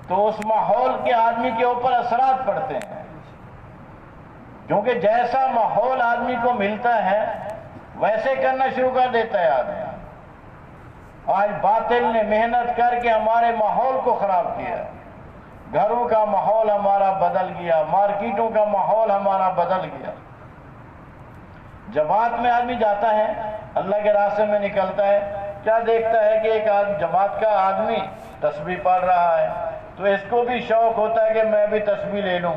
[SPEAKER 1] تو اس ماحول کے آدمی کے اوپر اثرات پڑتے ہیں، کیونکہ جیسا ماحول آدمی کو ملتا ہے ویسے کرنا شروع کر دیتا ہے آدمی۔ آج باطل نے محنت کر کے ہمارے ماحول کو خراب کیا، گھروں کا ماحول ہمارا بدل گیا، مارکیٹوں کا ماحول ہمارا بدل گیا، جماعت میں آدمی جاتا ہے، اللہ کے راستے میں نکلتا ہے، کیا دیکھتا ہے کہ ایک جماعت کا آدمی تسبیح پڑھ رہا ہے، تو اس کو بھی شوق ہوتا ہے کہ میں بھی تسبیح لے لوں،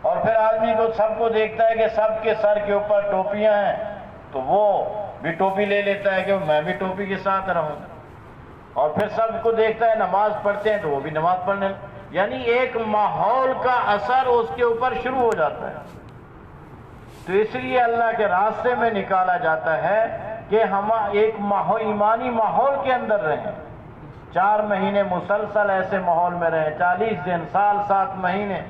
[SPEAKER 1] اور پھر آدمی کو سب کو دیکھتا ہے کہ سب کے سر کے اوپر ٹوپیاں ہیں، تو وہ بھی ٹوپی لے لیتا ہے کہ میں بھی ٹوپی کے ساتھ رہوں، اور پھر سب کو دیکھتا ہے نماز پڑھتے ہیں تو وہ بھی نماز پڑھنے، یعنی ایک ماحول کا اثر اس کے اوپر شروع ہو جاتا ہے۔ تو اس لیے اللہ کے راستے میں نکالا جاتا ہے کہ ہم ایک ایمانی ماحول کے اندر رہیں، 4 مہینے مسلسل ایسے ماحول میں رہیں، 40 دن، سال، 7 مہینے۔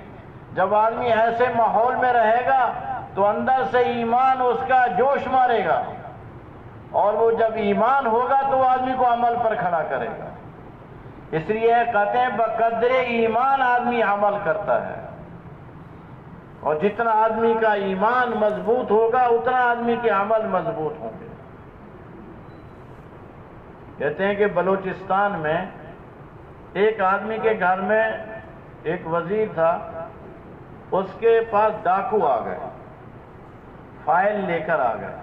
[SPEAKER 1] جب آدمی ایسے ماحول میں رہے گا تو اندر سے ایمان اس کا جوش مارے گا، اور وہ جب ایمان ہوگا تو وہ آدمی کو عمل پر کھڑا کرے گا۔ اس لیے کہتے ہیں بقدر ایمان آدمی عمل کرتا ہے، اور جتنا آدمی کا ایمان مضبوط ہوگا اتنا آدمی کے عمل مضبوط ہوں گے۔ کہتے ہیں کہ بلوچستان میں ایک آدمی کے گھر میں ایک وزیر تھا، اس کے پاس ڈاکو آ گئے، فائل لے کر آ گئے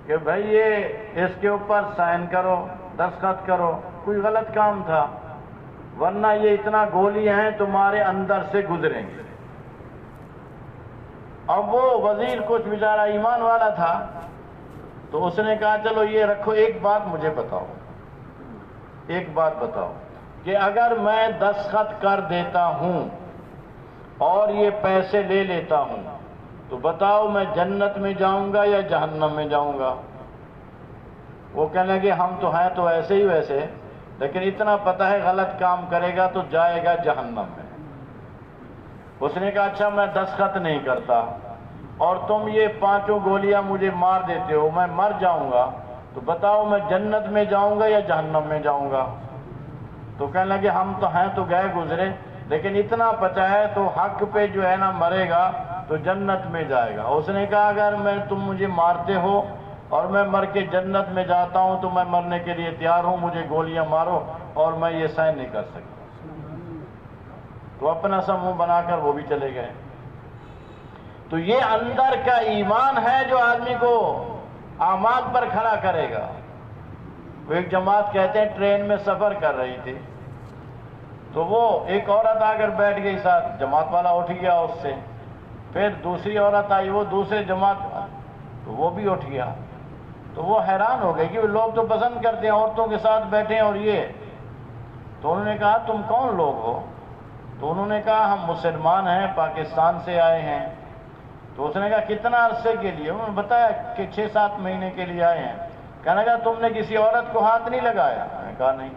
[SPEAKER 1] کہ بھائی یہ اس کے اوپر سائن کرو، دستخط کرو، کوئی غلط کام تھا، ورنہ یہ اتنا گولیاں ہیں تمہارے اندر سے گزریں گے۔ اب وہ وزیر کچھ بیچارہ ایمان والا تھا، تو اس نے کہا چلو یہ رکھو، ایک بات مجھے بتاؤ، ایک بات بتاؤ کہ اگر میں دستخط کر دیتا ہوں اور یہ پیسے لے لیتا ہوں تو بتاؤ میں جنت میں جاؤں گا یا جہنم میں جاؤں گا؟ وہ کہنے لگے ہم تو ہیں تو ایسے ہی ویسے، لیکن اتنا پتہ ہے غلط کام کرے گا تو جائے گا جہنم میں۔ اس نے کہا اچھا میں دستخط نہیں کرتا اور تم یہ 5 گولیاں مجھے مار دیتے ہو، میں مر جاؤں گا، تو بتاؤ میں جنت میں جاؤں گا یا جہنم میں جاؤں گا؟ تو کہنے لگے ہم تو ہیں تو گئے گزرے، لیکن اتنا پتہ ہے تو حق پہ جو ہے نا مرے گا تو جنت میں جائے گا۔ اس نے کہا اگر تم مجھے مارتے ہو اور میں مر کے جنت میں جاتا ہوں تو میں مرنے کے لیے تیار ہوں، مجھے گولیاں مارو، اور میں یہ سائن نہیں کر سکتا۔ تو اپنا سا منہ بنا کر وہ بھی چلے گئے۔ تو یہ اندر کا ایمان ہے جو آدمی کو اعمال پر کھڑا کرے گا۔ وہ ایک جماعت کہتے ہیں ٹرین میں سفر کر رہی تھی، تو وہ ایک عورت آ کر بیٹھ گئی ساتھ، جماعت والا اٹھ گیا اس سے، پھر دوسری عورت آئی، وہ دوسرے جماعت، تو وہ بھی اٹھ گیا۔ تو وہ حیران ہو گئے کہ وہ لوگ تو پسند کرتے ہیں عورتوں کے ساتھ بیٹھیں، اور یہ، تو انہوں نے کہا تم کون لوگ ہو؟ تو انہوں نے کہا ہم مسلمان ہیں، پاکستان سے آئے ہیں۔ تو اس نے کہا کتنا عرصے کے لیے؟ انہوں نے بتایا کہ 6-7 مہینے کے لیے آئے ہیں۔ کہنے لگا تم نے کسی عورت کو ہاتھ نہیں لگایا؟ میں نے کہا نہیں۔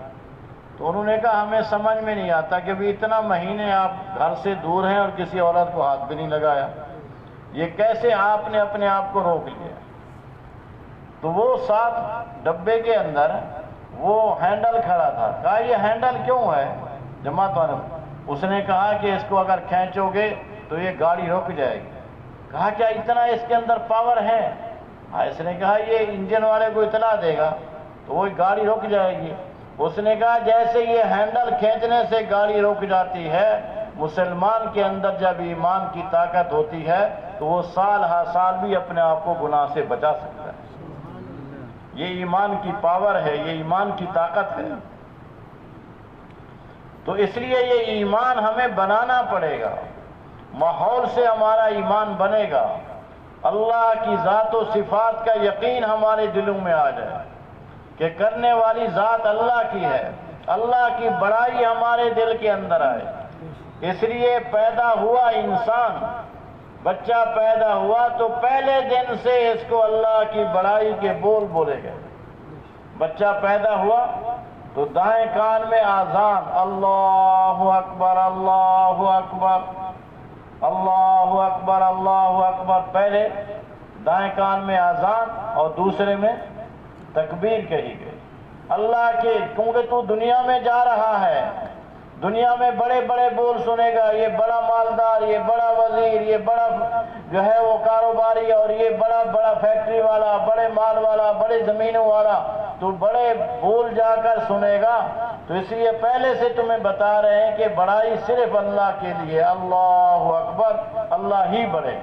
[SPEAKER 1] تو انہوں نے کہا ہمیں سمجھ میں نہیں آتا کہ بھی اتنا مہینے آپ گھر سے دور ہیں اور کسی عورت کو ہاتھ بھی نہیں لگایا، یہ کیسے آپ نے اپنے آپ کو روک لیا؟ تو وہ ساتھ ڈبے کے اندر وہ ہینڈل کھڑا تھا، کہا یہ ہینڈل کیوں ہے جماعت والے؟ اس نے کہا کہ اس کو اگر کھینچو گے تو یہ گاڑی رک جائے گی۔ کہا کیا اتنا اس کے اندر پاور ہے؟ اس نے کہا یہ انجن والے کو اطلاع دے گا تو وہ گاڑی رک جائے گی۔ اس نے کہا جیسے یہ ہینڈل کھینچنے سے گاڑی رک جاتی ہے، مسلمان کے اندر جب ایمان کی طاقت ہوتی ہے تو وہ سال ہر سال بھی اپنے آپ کو گناہ سے بچا سکتا ہے۔ یہ ایمان کی پاور ہے، یہ ایمان کی طاقت ہے۔ تو اس لیے یہ ایمان ہمیں بنانا پڑے گا، ماحول سے ہمارا ایمان بنے گا، اللہ کی ذات و صفات کا یقین ہمارے دلوں میں آ جائے کہ کرنے والی ذات اللہ کی ہے، اللہ کی بڑائی ہمارے دل کے اندر آئے۔ اس لیے پیدا ہوا انسان، بچہ پیدا ہوا تو پہلے دن سے اس کو اللہ کی بڑائی کے بول بولے گئے۔ بچہ پیدا ہوا تو دائیں کان میں آذان، اللہ اکبر اللہ اکبر اللہ اکبر اللہ اکبر، پہلے دائیں کان میں آذان اور دوسرے میں تکبیر کہی گئی اللہ کے، کیونکہ تو دنیا میں جا رہا ہے، دنیا میں بڑے بڑے بول سنے گا، یہ بڑا مالدار، یہ بڑا وزیر، یہ بڑا جو ہے وہ کاروباری، اور یہ بڑا بڑا فیکٹری والا، بڑے مال والا، بڑے زمینوں والا، تو بڑے بول جا کر سنے گا۔ تو اس لیے پہلے سے تمہیں بتا رہے ہیں کہ بڑائی صرف اللہ کے لیے، اللہ اکبر، اللہ ہی بڑے۔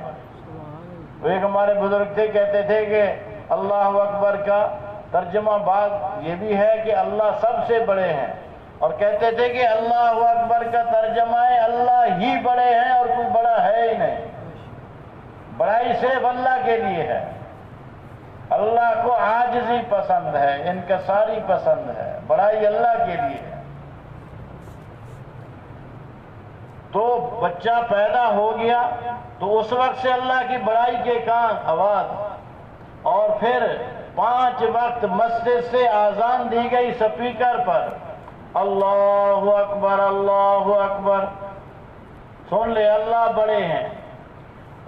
[SPEAKER 1] وہ ایک ہمارے بزرگ تھے، کہتے تھے کہ اللہ اکبر کا ترجمہ بعض یہ بھی ہے کہ اللہ سب سے بڑے ہیں، اور کہتے تھے کہ اللہ اکبر کا ترجمہ ہے اللہ ہی بڑے ہیں اور کوئی بڑا ہے ہی نہیں، بڑائی صرف اللہ کے لیے ہے۔ اللہ کو عاجزی پسند ہے، انکساری پسند ہے، بڑائی اللہ کے لیے ہے۔ تو بچہ پیدا ہو گیا تو اس وقت سے اللہ کی بڑائی کے کان آواز، اور پھر 5 وقت مسجد سے آذان دی گئی سپیکر پر، اللہ اکبر اللہ اکبر، سن لے اللہ بڑے ہیں،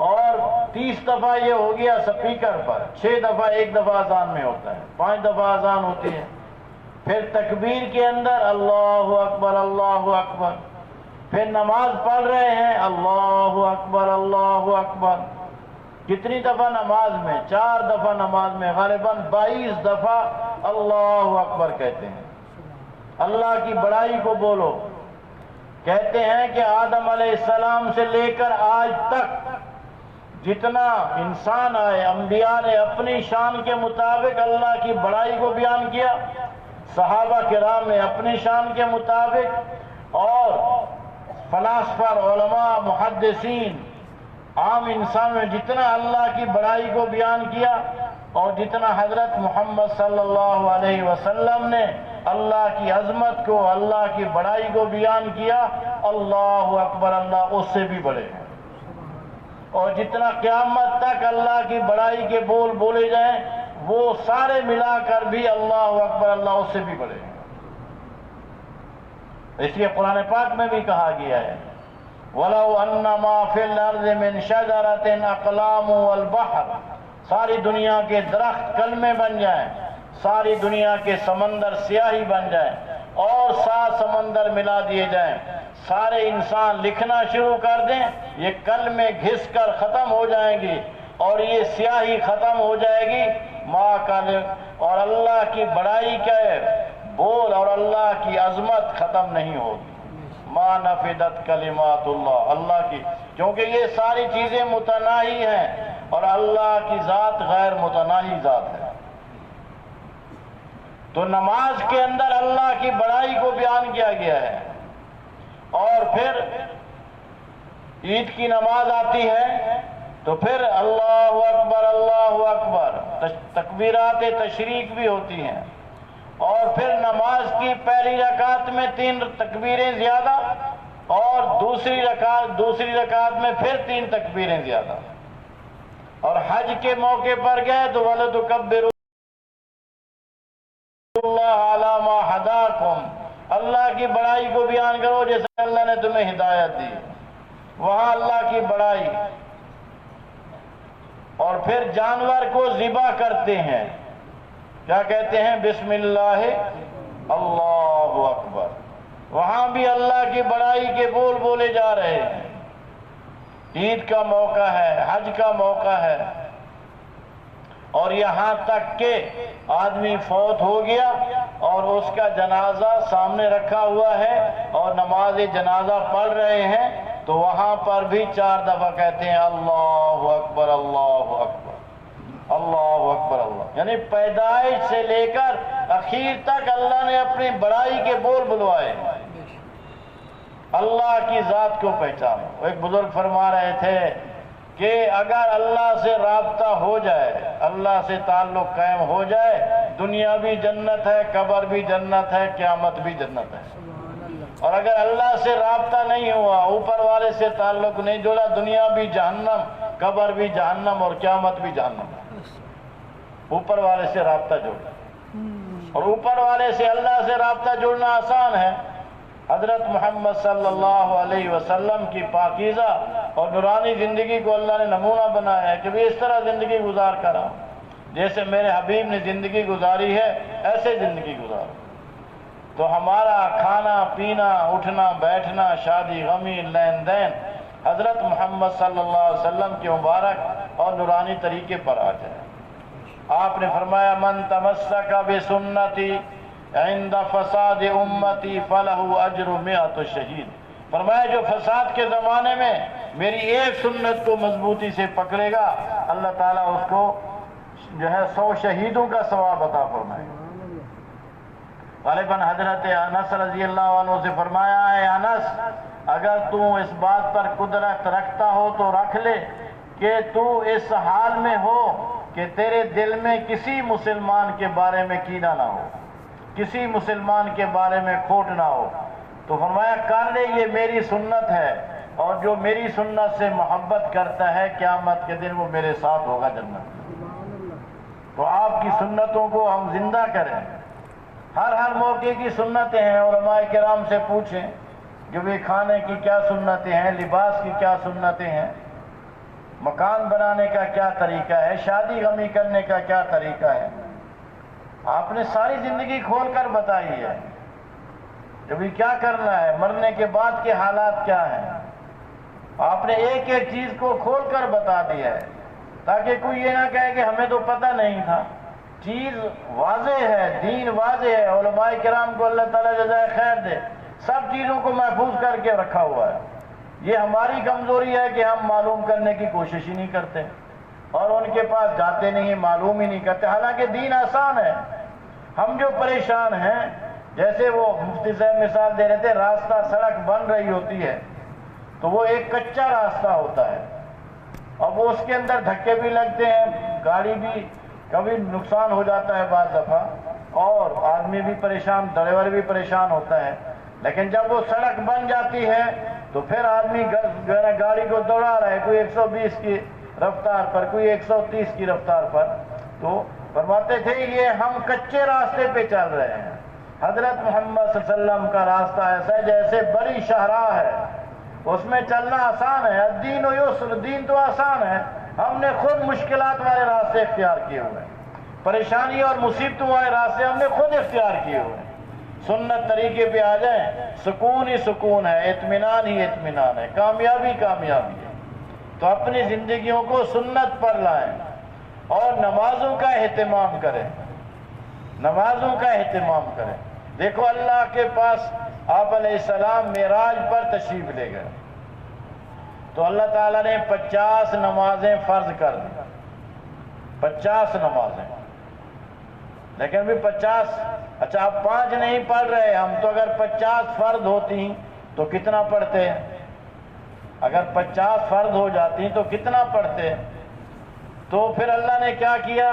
[SPEAKER 1] اور 30 دفعہ یہ ہو گیا سپیکر پر، 6 دفعہ ایک دفعہ اذان میں ہوتا ہے، 5 دفعہ اذان ہوتی ہے۔ پھر تکبیر کے اندر اللہ اکبر اللہ اکبر، پھر نماز پڑھ رہے ہیں اللہ اکبر اللہ اکبر۔ کتنی دفعہ نماز میں؟ 4 دفعہ نماز میں غالباً 22 دفعہ اللہ اکبر کہتے ہیں۔ اللہ کی بڑائی کو بولو۔ کہتے ہیں کہ آدم علیہ السلام سے لے کر آج تک جتنا انسان آئے، انبیاء نے اپنی شان کے مطابق اللہ کی بڑائی کو بیان کیا، صحابہ کرام نے اپنی شان کے مطابق، اور فلاسفہ، علماء، محدثین، عام انسان نے جتنا اللہ کی بڑائی کو بیان کیا، اور جتنا حضرت محمد صلی اللہ علیہ وسلم نے اللہ کی عظمت کو، اللہ کی بڑائی کو بیان کیا، اللہ اکبر اللہ اس سے بھی بڑے ہیں۔ اور جتنا قیامت تک اللہ کی بڑائی کے بول بولے جائیں وہ سارے ملا کر بھی اللہ اکبر اللہ اس سے بھی بڑے ہیں۔ اس لیے قرآن پاک میں بھی کہا گیا ہے وَلَوْ أَنَّ مَا فِي الْأَرْضِ مِنْ شَجَرَةٍ أَقْلَامٌ وَالْبَحْرِ، ساری دنیا کے درخت کلمے بن جائیں، ساری دنیا کے سمندر سیاہی بن جائیں، اور 7 سمندر ملا دیے جائیں، سارے انسان لکھنا شروع کر دیں، یہ کلمے گھس کر ختم ہو جائیں گی اور یہ سیاہی ختم ہو جائے گی، اور اللہ کی بڑائی کا بول اور اللہ کی عظمت ختم نہیں ہوگی۔ ما نفدت کلمات اللہ، اللہ کی، کیونکہ یہ ساری چیزیں متناہی ہیں اور اللہ کی ذات غیر متناہی ذات ہے۔ تو نماز کے اندر اللہ کی بڑائی کو بیان کیا گیا ہے، اور پھر عید کی نماز آتی ہے تو پھر اللہ اکبر، تکبیرات تشریق بھی ہوتی ہیں، اور پھر نماز کی پہلی رکعت میں 3 تکبیریں زیادہ، اور دوسری رکعت میں پھر 3 تکبیریں زیادہ۔ اور حج کے موقع پر گئے تو وَلَتُكَبِّرُوا اللَّهَ عَلَى مَا هَدَاكُمْ، اللہ کی بڑائی کو بیان کرو جیسے اللہ نے تمہیں ہدایت دی، وہاں اللہ کی بڑائی۔ اور پھر جانور کو ذبح کرتے ہیں، کیا کہتے ہیں؟ بسم اللہ اللہ اکبر، وہاں بھی اللہ کی بڑائی کے بول بولے جا رہے ہیں۔ عید کا موقع ہے، حج کا موقع ہے، اور یہاں تک کہ آدمی فوت ہو گیا اور اس کا جنازہ سامنے رکھا ہوا ہے اور نماز جنازہ پڑھ رہے ہیں تو وہاں پر بھی 4 دفعہ کہتے ہیں اللہ اکبر اللہ اکبر اللہ اکبر اللہ، یعنی پیدائش سے لے کر اخیر تک اللہ نے اپنی بڑائی کے بول بلوائے، اللہ کی ذات کو پہچانو۔ ایک بزرگ فرما رہے تھے کہ اگر اللہ سے رابطہ ہو جائے، اللہ سے تعلق قائم ہو جائے، دنیا بھی جنت ہے، قبر بھی جنت ہے، قیامت بھی جنت ہے۔ اور اگر اللہ سے رابطہ نہیں ہوا، اوپر والے سے تعلق نہیں جوڑا، دنیا بھی جہنم، قبر بھی جہنم اور قیامت بھی جہنم ہے۔ اوپر والے سے رابطہ جوڑنا، اور اوپر والے سے اللہ سے رابطہ جوڑنا آسان ہے۔ حضرت محمد صلی اللہ علیہ وسلم کی پاکیزہ اور نورانی زندگی کو اللہ نے نمونہ بنایا ہے کہ بھی اس طرح زندگی گزار کر آؤ، جیسے میرے حبیب نے زندگی گزاری ہے ایسے زندگی گزارو۔ تو ہمارا کھانا پینا، اٹھنا بیٹھنا، شادی غمی، لین دین حضرت محمد صلی اللہ علیہ وسلم کے مبارک اور نورانی طریقے پر آ جائے۔ آپ نے فرمایا من تمسک بسنتی عند فساد امتی فلہ اجر 100 شہید، فرمایا جو فساد کے زمانے میں میری ایک سنت کو مضبوطی سے پکڑے گا اللہ تعالیٰ اس کو جو ہے 100 شہیدوں کا ثواب عطا فرمائے گا۔ غالباً حضرت انس رضی اللہ عنہ سے فرمایا ہے، انس اگر تو اس بات پر قدرت رکھتا ہو تو رکھ لے کہ تو اس حال میں ہو کہ تیرے دل میں کسی مسلمان کے بارے میں کینہ نہ ہو، کسی مسلمان کے بارے میں کھوٹ نہ ہو۔ تو فرمایا کر لے، یہ میری سنت ہے، اور جو میری سنت سے محبت کرتا ہے قیامت کے دن وہ میرے ساتھ ہوگا جنت میں۔ تو آپ کی سنتوں کو ہم زندہ کریں، ہر موقع کی سنتیں ہیں، علماء کرام سے پوچھیں کہ بھی کھانے کی کیا سنتیں ہیں، لباس کی کیا سنتیں ہیں، مکان بنانے کا کیا طریقہ ہے، شادی غمی کرنے کا کیا طریقہ ہے۔ آپ نے ساری زندگی کھول کر بتائی ہے کہ بھی کیا کرنا ہے، مرنے کے بعد کے حالات کیا ہیں۔ آپ نے ایک ایک چیز کو کھول کر بتا دیا ہے تاکہ کوئی یہ نہ کہے کہ ہمیں تو پتہ نہیں تھا۔ چیز واضح ہے، دین واضح ہے، علماء کرام کو اللہ تعالیٰ جزائے خیر دے، سب چیزوں کو محفوظ کر کے رکھا ہوا ہے۔ یہ ہماری کمزوری ہے کہ ہم معلوم کرنے کی کوشش ہی نہیں کرتے اور ان کے پاس جاتے نہیں، معلوم ہی نہیں کرتے، حالانکہ دین آسان ہے۔ ہم جو پریشان ہیں، جیسے وہ مفتی صاحب مثال دے رہے تھے، راستہ سڑک بن رہی ہوتی ہے تو وہ ایک کچا راستہ ہوتا ہے، اب وہ اس کے اندر دھکے بھی لگتے ہیں، گاڑی بھی کبھی نقصان ہو جاتا ہے بعض دفعہ، اور آدمی بھی پریشان، ڈرائیور بھی پریشان ہوتا ہے، لیکن جب وہ سڑک بن جاتی ہے تو پھر آدمی گاڑی کو دوڑا رہا ہے، کوئی 120 کی رفتار پر، کوئی 130 کی رفتار پر۔ تو فرماتے تھے یہ ہم کچے راستے پہ چل رہے ہیں۔ حضرت محمد صلی اللہ علیہ وسلم کا راستہ ایسا ہے جیسے بڑی شاہراہ ہے، اس میں چلنا آسان ہے، الدین و یسر، دین تو آسان ہے، ہم نے خود مشکلات والے راستے اختیار کیے ہوئے ہیں، پریشانی اور مصیبتوں والے راستے ہم نے خود اختیار کیے ہوئے ہیں۔ سنت طریقے پہ آ جائیں، سکون ہی سکون ہے، اطمینان ہی اطمینان ہے، کامیابی کامیابی ہے۔ تو اپنی زندگیوں کو سنت پر لائیں اور نمازوں کا اہتمام کریں، نمازوں کا اہتمام کریں۔ دیکھو اللہ کے پاس آپ علیہ السلام معراج پر تشریف لے گئے تو اللہ تعالیٰ نے 50 نمازیں فرض کر دی، 50 نمازیں، لیکن بھی 50، اچھا آپ 5 نہیں پڑھ رہے، ہم تو اگر 50 فرض ہوتی تو کتنا پڑھتے ہیں؟ اگر 50 فرض ہو جاتی تو کتنا پڑھتے؟ تو پھر اللہ نے کیا کیا،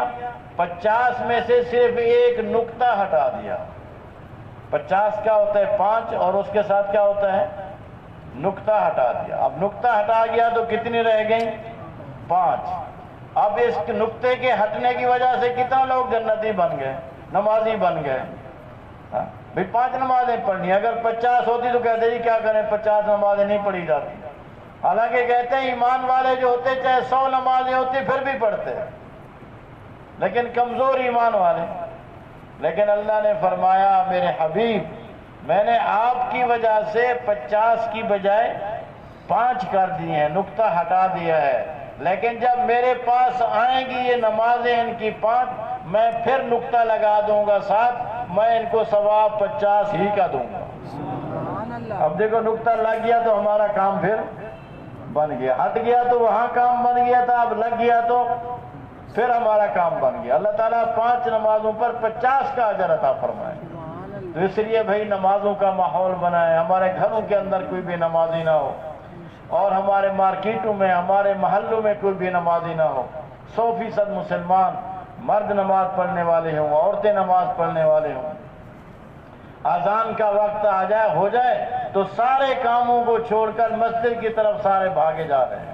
[SPEAKER 1] 50 میں سے صرف ایک نقطہ ہٹا دیا۔ 50 کیا ہوتا ہے 5، اور اس کے ساتھ کیا ہوتا ہے نقطہ ہٹا دیا۔ اب نقطہ ہٹا گیا تو کتنی رہ گئیں 5۔ اب اس نقطے کے ہٹنے کی وجہ سے کتنا لوگ جنتی بن گئے، نمازی بن گئے۔ بھئی 5 نمازیں پڑھنی، اگر 50 ہوتی تو کہتے جی کیا کریں 50 نمازیں نہیں پڑھی جاتی، حالانکہ کہتے ہیں ایمان والے جو ہوتے چاہے 100 نمازیں ہوتی پھر بھی پڑھتے ہیں، لیکن کمزور ایمان والے۔ لیکن اللہ نے فرمایا میرے حبیب میں نے آپ کی وجہ سے 50 کی بجائے 5 کر دی ہیں، نقطہ ہٹا دیا ہے، لیکن جب میرے پاس آئیں گی یہ نمازیں ان کی 5، میں پھر نقطہ لگا دوں گا ساتھ، میں ان کو ثواب 50 ہی کا دوں گا۔ اب دیکھو نقطہ لگ گیا تو ہمارا کام پھر بن گیا، ہٹ گیا تو وہاں کام بن گیا تھا، اب لگ گیا تو پھر ہمارا کام بن گیا۔ اللہ تعالیٰ 5 نمازوں پر 50 کا اجر عطا فرمائے۔ تو اس لیے بھائی نمازوں کا ماحول بنائے، ہمارے گھروں کے اندر کوئی بھی نمازی نہ ہو، اور ہمارے مارکیٹوں میں، ہمارے محلوں میں کوئی بھی نمازی نہ ہو۔ 100% مسلمان مرد نماز پڑھنے والے ہوں، عورتیں نماز پڑھنے والے ہوں۔ اذان کا وقت آ جائے ہو جائے تو سارے کاموں کو چھوڑ کر مسجد کی طرف سارے بھاگے جا رہے ہیں،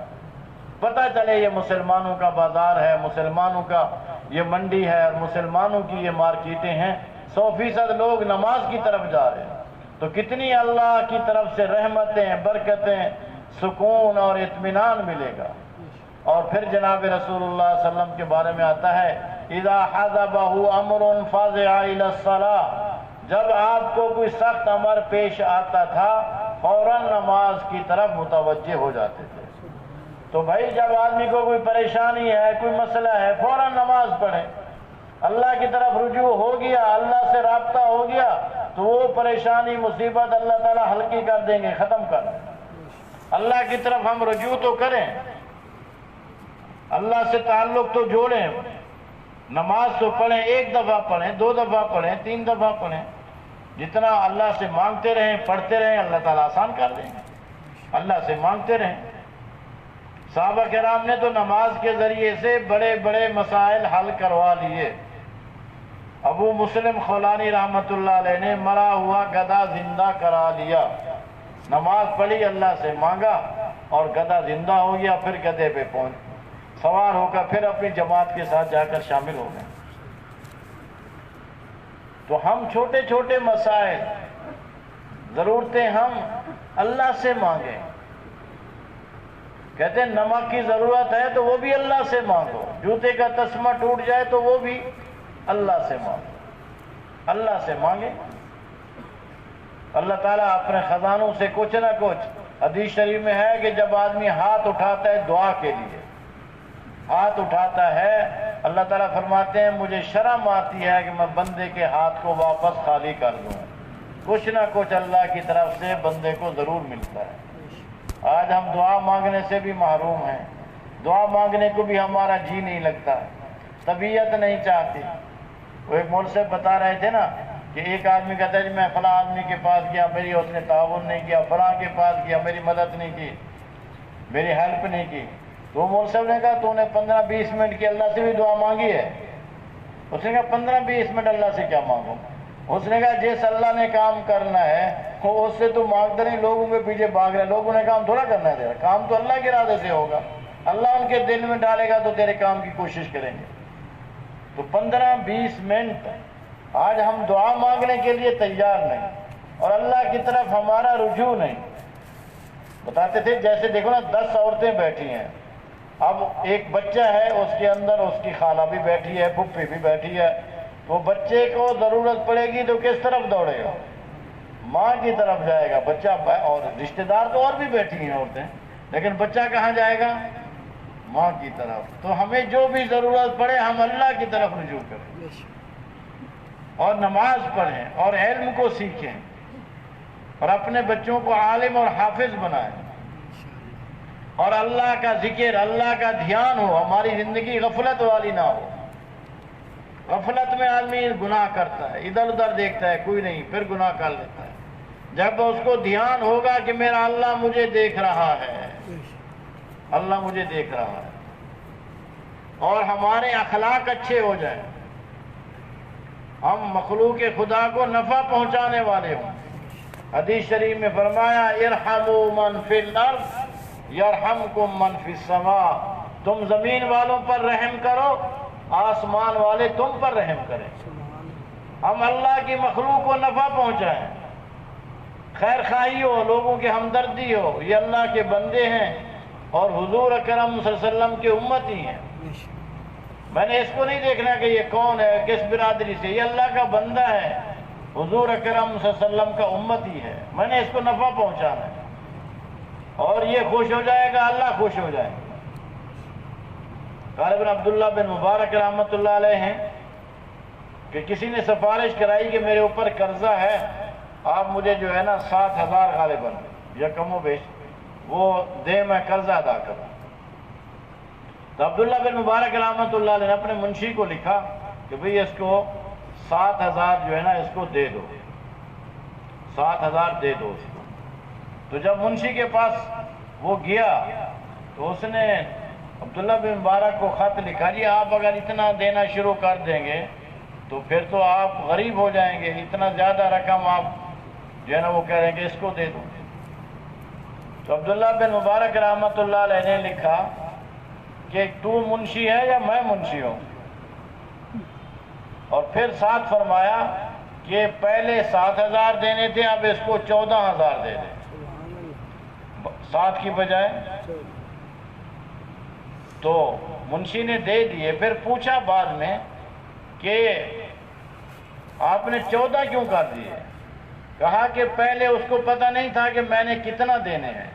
[SPEAKER 1] پتہ چلے یہ مسلمانوں کا بازار ہے، مسلمانوں کا یہ منڈی ہے، اور مسلمانوں کی یہ مارکیٹیں ہیں، 100% لوگ نماز کی طرف جا رہے ہیں۔ تو کتنی اللہ کی طرف سے رحمتیں، برکتیں، سکون اور اطمینان ملے گا۔ اور پھر جناب رسول اللہ صلی اللہ علیہ وسلم کے بارے میں آتا ہے اذا حضبہ امر فزع الی الصلاۃ، جب آپ کو کوئی سخت امر پیش آتا تھا فوراً نماز کی طرف متوجہ ہو جاتے تھے۔ تو بھائی جب آدمی کو کوئی پریشانی ہے، کوئی مسئلہ ہے، فوراً نماز پڑھیں، اللہ کی طرف رجوع ہو گیا، اللہ سے رابطہ ہو گیا تو وہ پریشانی مصیبت اللہ تعالیٰ ہلکی کر دیں گے، ختم کر دیں گے۔ اللہ کی طرف ہم رجوع تو کریں، اللہ سے تعلق تو جوڑیں، نماز تو پڑھیں، 1 دفعہ پڑھیں، 2 دفعہ پڑھیں، 3 دفعہ پڑھیں، جتنا اللہ سے مانگتے رہیں، پڑھتے رہیں، اللہ تعالیٰ آسان کر دیں گے۔ اللہ سے مانگتے رہیں۔ صحابہ کرام نے تو نماز کے ذریعے سے بڑے بڑے مسائل حل کروا لیے۔ ابو مسلم خولانی رحمۃ اللہ علیہ نے مرا ہوا گدھا زندہ کرا لیا، نماز پڑھی، اللہ سے مانگا اور گدھا زندہ ہو گیا، پھر گدھے پہ سوار ہو کر پھر اپنی جماعت کے ساتھ جا کر شامل ہو گئے۔ تو ہم چھوٹے چھوٹے مسائل، ضرورتیں ہم اللہ سے مانگیں۔ کہتے ہیں نمک کی ضرورت ہے تو وہ بھی اللہ سے مانگو، جوتے کا تسمہ ٹوٹ جائے تو وہ بھی اللہ سے مانگو، اللہ سے مانگے۔ اللہ تعالیٰ اپنے خزانوں سے کچھ نہ کچھ، حدیث شریف میں ہے کہ جب آدمی ہاتھ اٹھاتا ہے دعا کے لیے، ہاتھ اٹھاتا ہے، اللہ تعالیٰ فرماتے ہیں مجھے شرم آتی ہے کہ میں بندے کے ہاتھ کو واپس خالی کر دوں۔ کچھ نہ کچھ اللہ کی طرف سے بندے کو ضرور ملتا ہے۔ آج ہم دعا مانگنے سے بھی محروم ہیں، دعا مانگنے کو بھی ہمارا جی نہیں لگتا، طبیعت نہیں چاہتی۔ وہ ایک مول سے بتا رہے تھے نا کہ ایک آدمی کہتا ہے جی میں فلاں آدمی کے پاس گیا، میری اس نے تعاون نہیں کیا، فلاں کے پاس گیا، میری مدد نہیں کی، میری ہیلپ نہیں کی۔ تو مول صاحب نے کہا تو نے 15-20 منٹ کی اللہ سے بھی دعا مانگی ہے؟ اس نے کہا 15-20 منٹ اللہ سے کیا مانگوں؟ اس نے کہا جس اللہ نے کام کرنا ہے وہ اس سے تو مانگتے نہیں، لوگوں کے پیچھے بھاگ رہے، لوگوں نے کام تھوڑا کرنا ہے تیرا، کام تو اللہ کے ارادے سے ہوگا، اللہ ان کے دل میں ڈالے گا تو تیرے کام کی کوشش کریں گے۔ تو 15-20 منٹ آج ہم دعا مانگنے کے لیے تیار نہیں، اور اللہ کی طرف ہمارا رجوع نہیں۔ بتاتے تھے جیسے دیکھو نا 10 عورتیں بیٹھی ہیں، اب ایک بچہ ہے، اس کے اندر اس کی خالہ بھی بیٹھی ہے، پھپھی بھی بیٹھی ہے، تو بچے کو ضرورت پڑے گی تو کس طرف دوڑے گا؟ ماں کی طرف جائے گا بچہ، اور رشتہ دار تو اور بھی بیٹھی ہیں عورتیں، لیکن بچہ کہاں جائے گا؟ ماں کی طرف۔ تو ہمیں جو بھی ضرورت پڑے ہم اللہ کی طرف رجوع کریں اور نماز پڑھیں اور علم کو سیکھیں اور اپنے بچوں کو عالم اور حافظ بنائیں، اور اللہ کا ذکر، اللہ کا دھیان ہو، ہماری زندگی غفلت والی نہ ہو۔ غفلت میں آدمی گناہ کرتا ہے، ادھر ادھر دیکھتا ہے، کوئی نہیں، پھر گناہ کر لیتا ہے۔ جب اس کو دھیان ہوگا کہ میرا اللہ مجھے دیکھ رہا ہے، اللہ مجھے دیکھ رہا ہے، اور ہمارے اخلاق اچھے ہو جائیں، ہم مخلوق خدا کو نفع پہنچانے والے ہوں۔ حدیث شریف میں فرمایا ارحموا من فی الارض یرحمکم من فی السماء، تم زمین والوں پر رحم کرو، آسمان والے تم پر رحم کریں۔ ہم اللہ کی مخلوق کو نفع پہنچائیں، خیر خواہی ہو، لوگوں کی ہمدردی ہو، یہ اللہ کے بندے ہیں اور حضور اکرم صلی اللہ علیہ وسلم کے امتی ہیں۔ میں نے اس کو نہیں دیکھنا کہ یہ کون ہے، کس برادری سے، یہ اللہ کا بندہ ہے، حضور اکرم صلی اللہ علیہ وسلم کا امتی ہے، میں نے اس کو نفع پہنچانا ہے، اور یہ خوش ہو جائے گا، اللہ خوش ہو جائے گا۔ قال ابن عبداللہ بن مبارک رحمۃ اللہ علیہ ہیں کہ کسی نے سفارش کرائی کہ میرے اوپر قرضہ ہے، آپ مجھے جو ہے نا 7,000 غالباً یا کم و بیش وہ دے، میں قرضہ ادا کروں۔ تو عبداللہ بن مبارک رحمۃ اللہ علیہ نے اپنے منشی کو لکھا کہ بھئی اس کو 7,000 جو ہے نا اس کو دے دو، 7,000 دے دو اس کو۔ تو جب منشی کے پاس وہ گیا تو اس نے عبداللہ بن مبارک کو خط لکھا، جی آپ اگر اتنا دینا شروع کر دیں گے تو پھر تو آپ غریب ہو جائیں گے، اتنا زیادہ رقم آپ جو ہے نا وہ کہہ رہے ہیں کہ اس کو دے دو۔ تو عبداللہ بن مبارک رحمۃ اللہ علیہ نے لکھا کہ تو منشی ہے یا میں منشی ہوں، اور پھر ساتھ فرمایا کہ پہلے 7,000 دینے تھے، اب اس کو 14,000 دے دیں 7 کی بجائے۔ تو منشی نے دے دیے، پھر پوچھا بعد میں کہ آپ نے 14 کیوں کر دیے؟ کہا کہ پہلے اس کو پتہ نہیں تھا کہ میں نے کتنا دینے ہیں،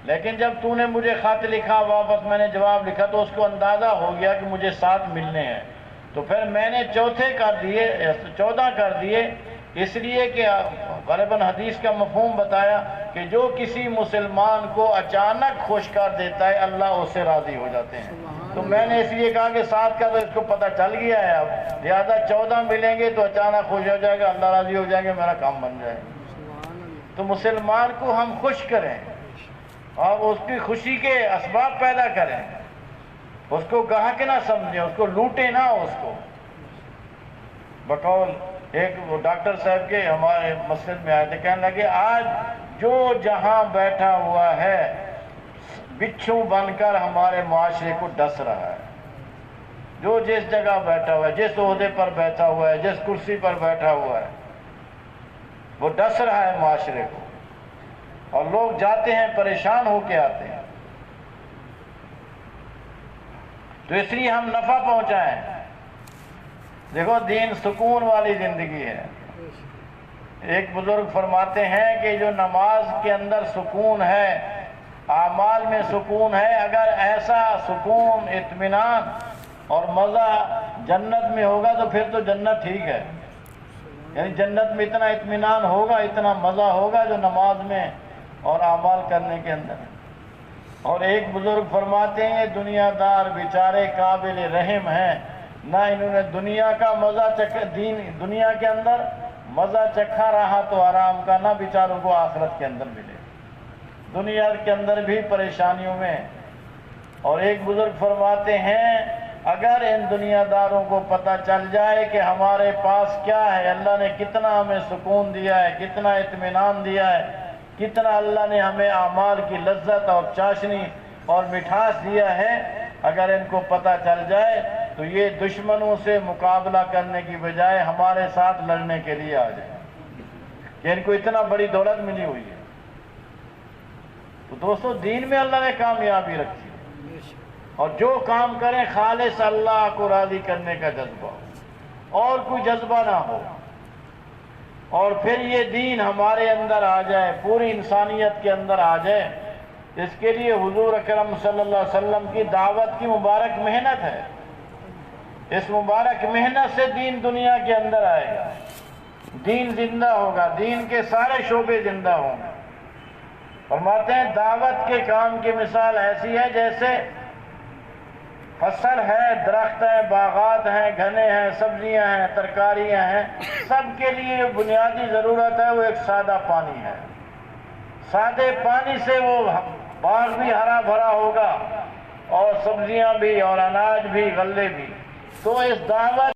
[SPEAKER 1] لیکن جب تو نے مجھے خط لکھا واپس میں نے جواب لکھا تو اس کو اندازہ ہو گیا کہ مجھے 7 ملنے ہیں، تو پھر میں نے 14 کر دیے اس لیے کہ غالباً حدیث کا مفہوم بتایا کہ جو کسی مسلمان کو اچانک خوش کر دیتا ہے اللہ اس سے راضی ہو جاتے ہیں. تو میں نے اس لیے کہا کہ 7 کا تو اس کو پتہ چل گیا ہے، اب لہٰذا 14 ملیں گے تو اچانک خوش ہو جائے گا، اللہ راضی ہو جائیں گے، میرا کام بن جائے گا. تو مسلمان کو ہم خوش کریں اور اس کی خوشی کے اسباب پیدا کریں، اس کو گاہک نہ سمجھیں، اس کو لوٹیں نہ. اس کو بقول ایک وہ ڈاکٹر صاحب کے ہمارے مسجد میں آئے تھے، کہنے لگے آج جو جہاں بیٹھا ہوا ہے بچھو بن کر ہمارے معاشرے کو ڈس رہا ہے. جو جس جگہ بیٹھا ہوا ہے، جس عہدے پر بیٹھا ہوا ہے، جس کرسی پر بیٹھا ہوا ہے، وہ ڈس رہا ہے معاشرے کو، اور لوگ جاتے ہیں پریشان ہو کے آتے ہیں. تو اس لیے ہم نفع پہنچائیں. دیکھو دین سکون والی زندگی ہے. ایک بزرگ فرماتے ہیں کہ جو نماز کے اندر سکون ہے، اعمال میں سکون ہے، اگر ایسا سکون، اطمینان اور مزہ جنت میں ہوگا تو پھر تو جنت ٹھیک ہے. یعنی جنت میں اتنا اطمینان ہوگا، اتنا مزہ ہوگا جو نماز میں اور اعمال کرنے کے اندر. اور ایک بزرگ فرماتے ہیں دنیا دار بیچارے قابل رحم ہیں، نہ انہوں نے دنیا کا مزہ چکھا، دنیا کے اندر مزہ چکھا رہا تو آرام کا، نہ بیچاروں کو آخرت کے اندر ملے، دنیا کے اندر بھی پریشانیوں میں. اور ایک بزرگ فرماتے ہیں اگر ان دنیا داروں کو پتہ چل جائے کہ ہمارے پاس کیا ہے، اللہ نے کتنا ہمیں سکون دیا ہے، کتنا اطمینان دیا ہے، کتنا اللہ نے ہمیں اعمال کی لذت اور چاشنی اور مٹھاس دیا ہے، اگر ان کو پتہ چل جائے تو یہ دشمنوں سے مقابلہ کرنے کی بجائے ہمارے ساتھ لڑنے کے لیے آ جائیں کہ ان کو اتنا بڑی دولت ملی ہوئی ہے. تو دوستو دین میں اللہ نے کامیابی رکھی ہے، اور جو کام کریں خالص اللہ کو راضی کرنے کا جذبہ ہو اور کوئی جذبہ نہ ہو، اور پھر یہ دین ہمارے اندر آ جائے، پوری انسانیت کے اندر آ جائے. اس کے لیے حضور اکرم صلی اللہ علیہ وسلم کی دعوت کی مبارک محنت ہے. اس مبارک محنت سے دین دنیا کے اندر آئے گا، دین زندہ ہوگا، دین کے سارے شعبے زندہ ہوں گے. فرماتے ہیں دعوت کے کام کی مثال ایسی ہے جیسے فصل ہے، درخت ہیں، باغات ہیں، گھنے ہیں، سبزیاں ہیں، ترکاریاں ہیں، سب کے لیے بنیادی ضرورت ہے وہ ایک سادہ پانی ہے. سادے پانی سے وہ باغ بھی ہرا بھرا ہوگا اور سبزیاں بھی اور اناج بھی، غلے بھی. تو اس دعوت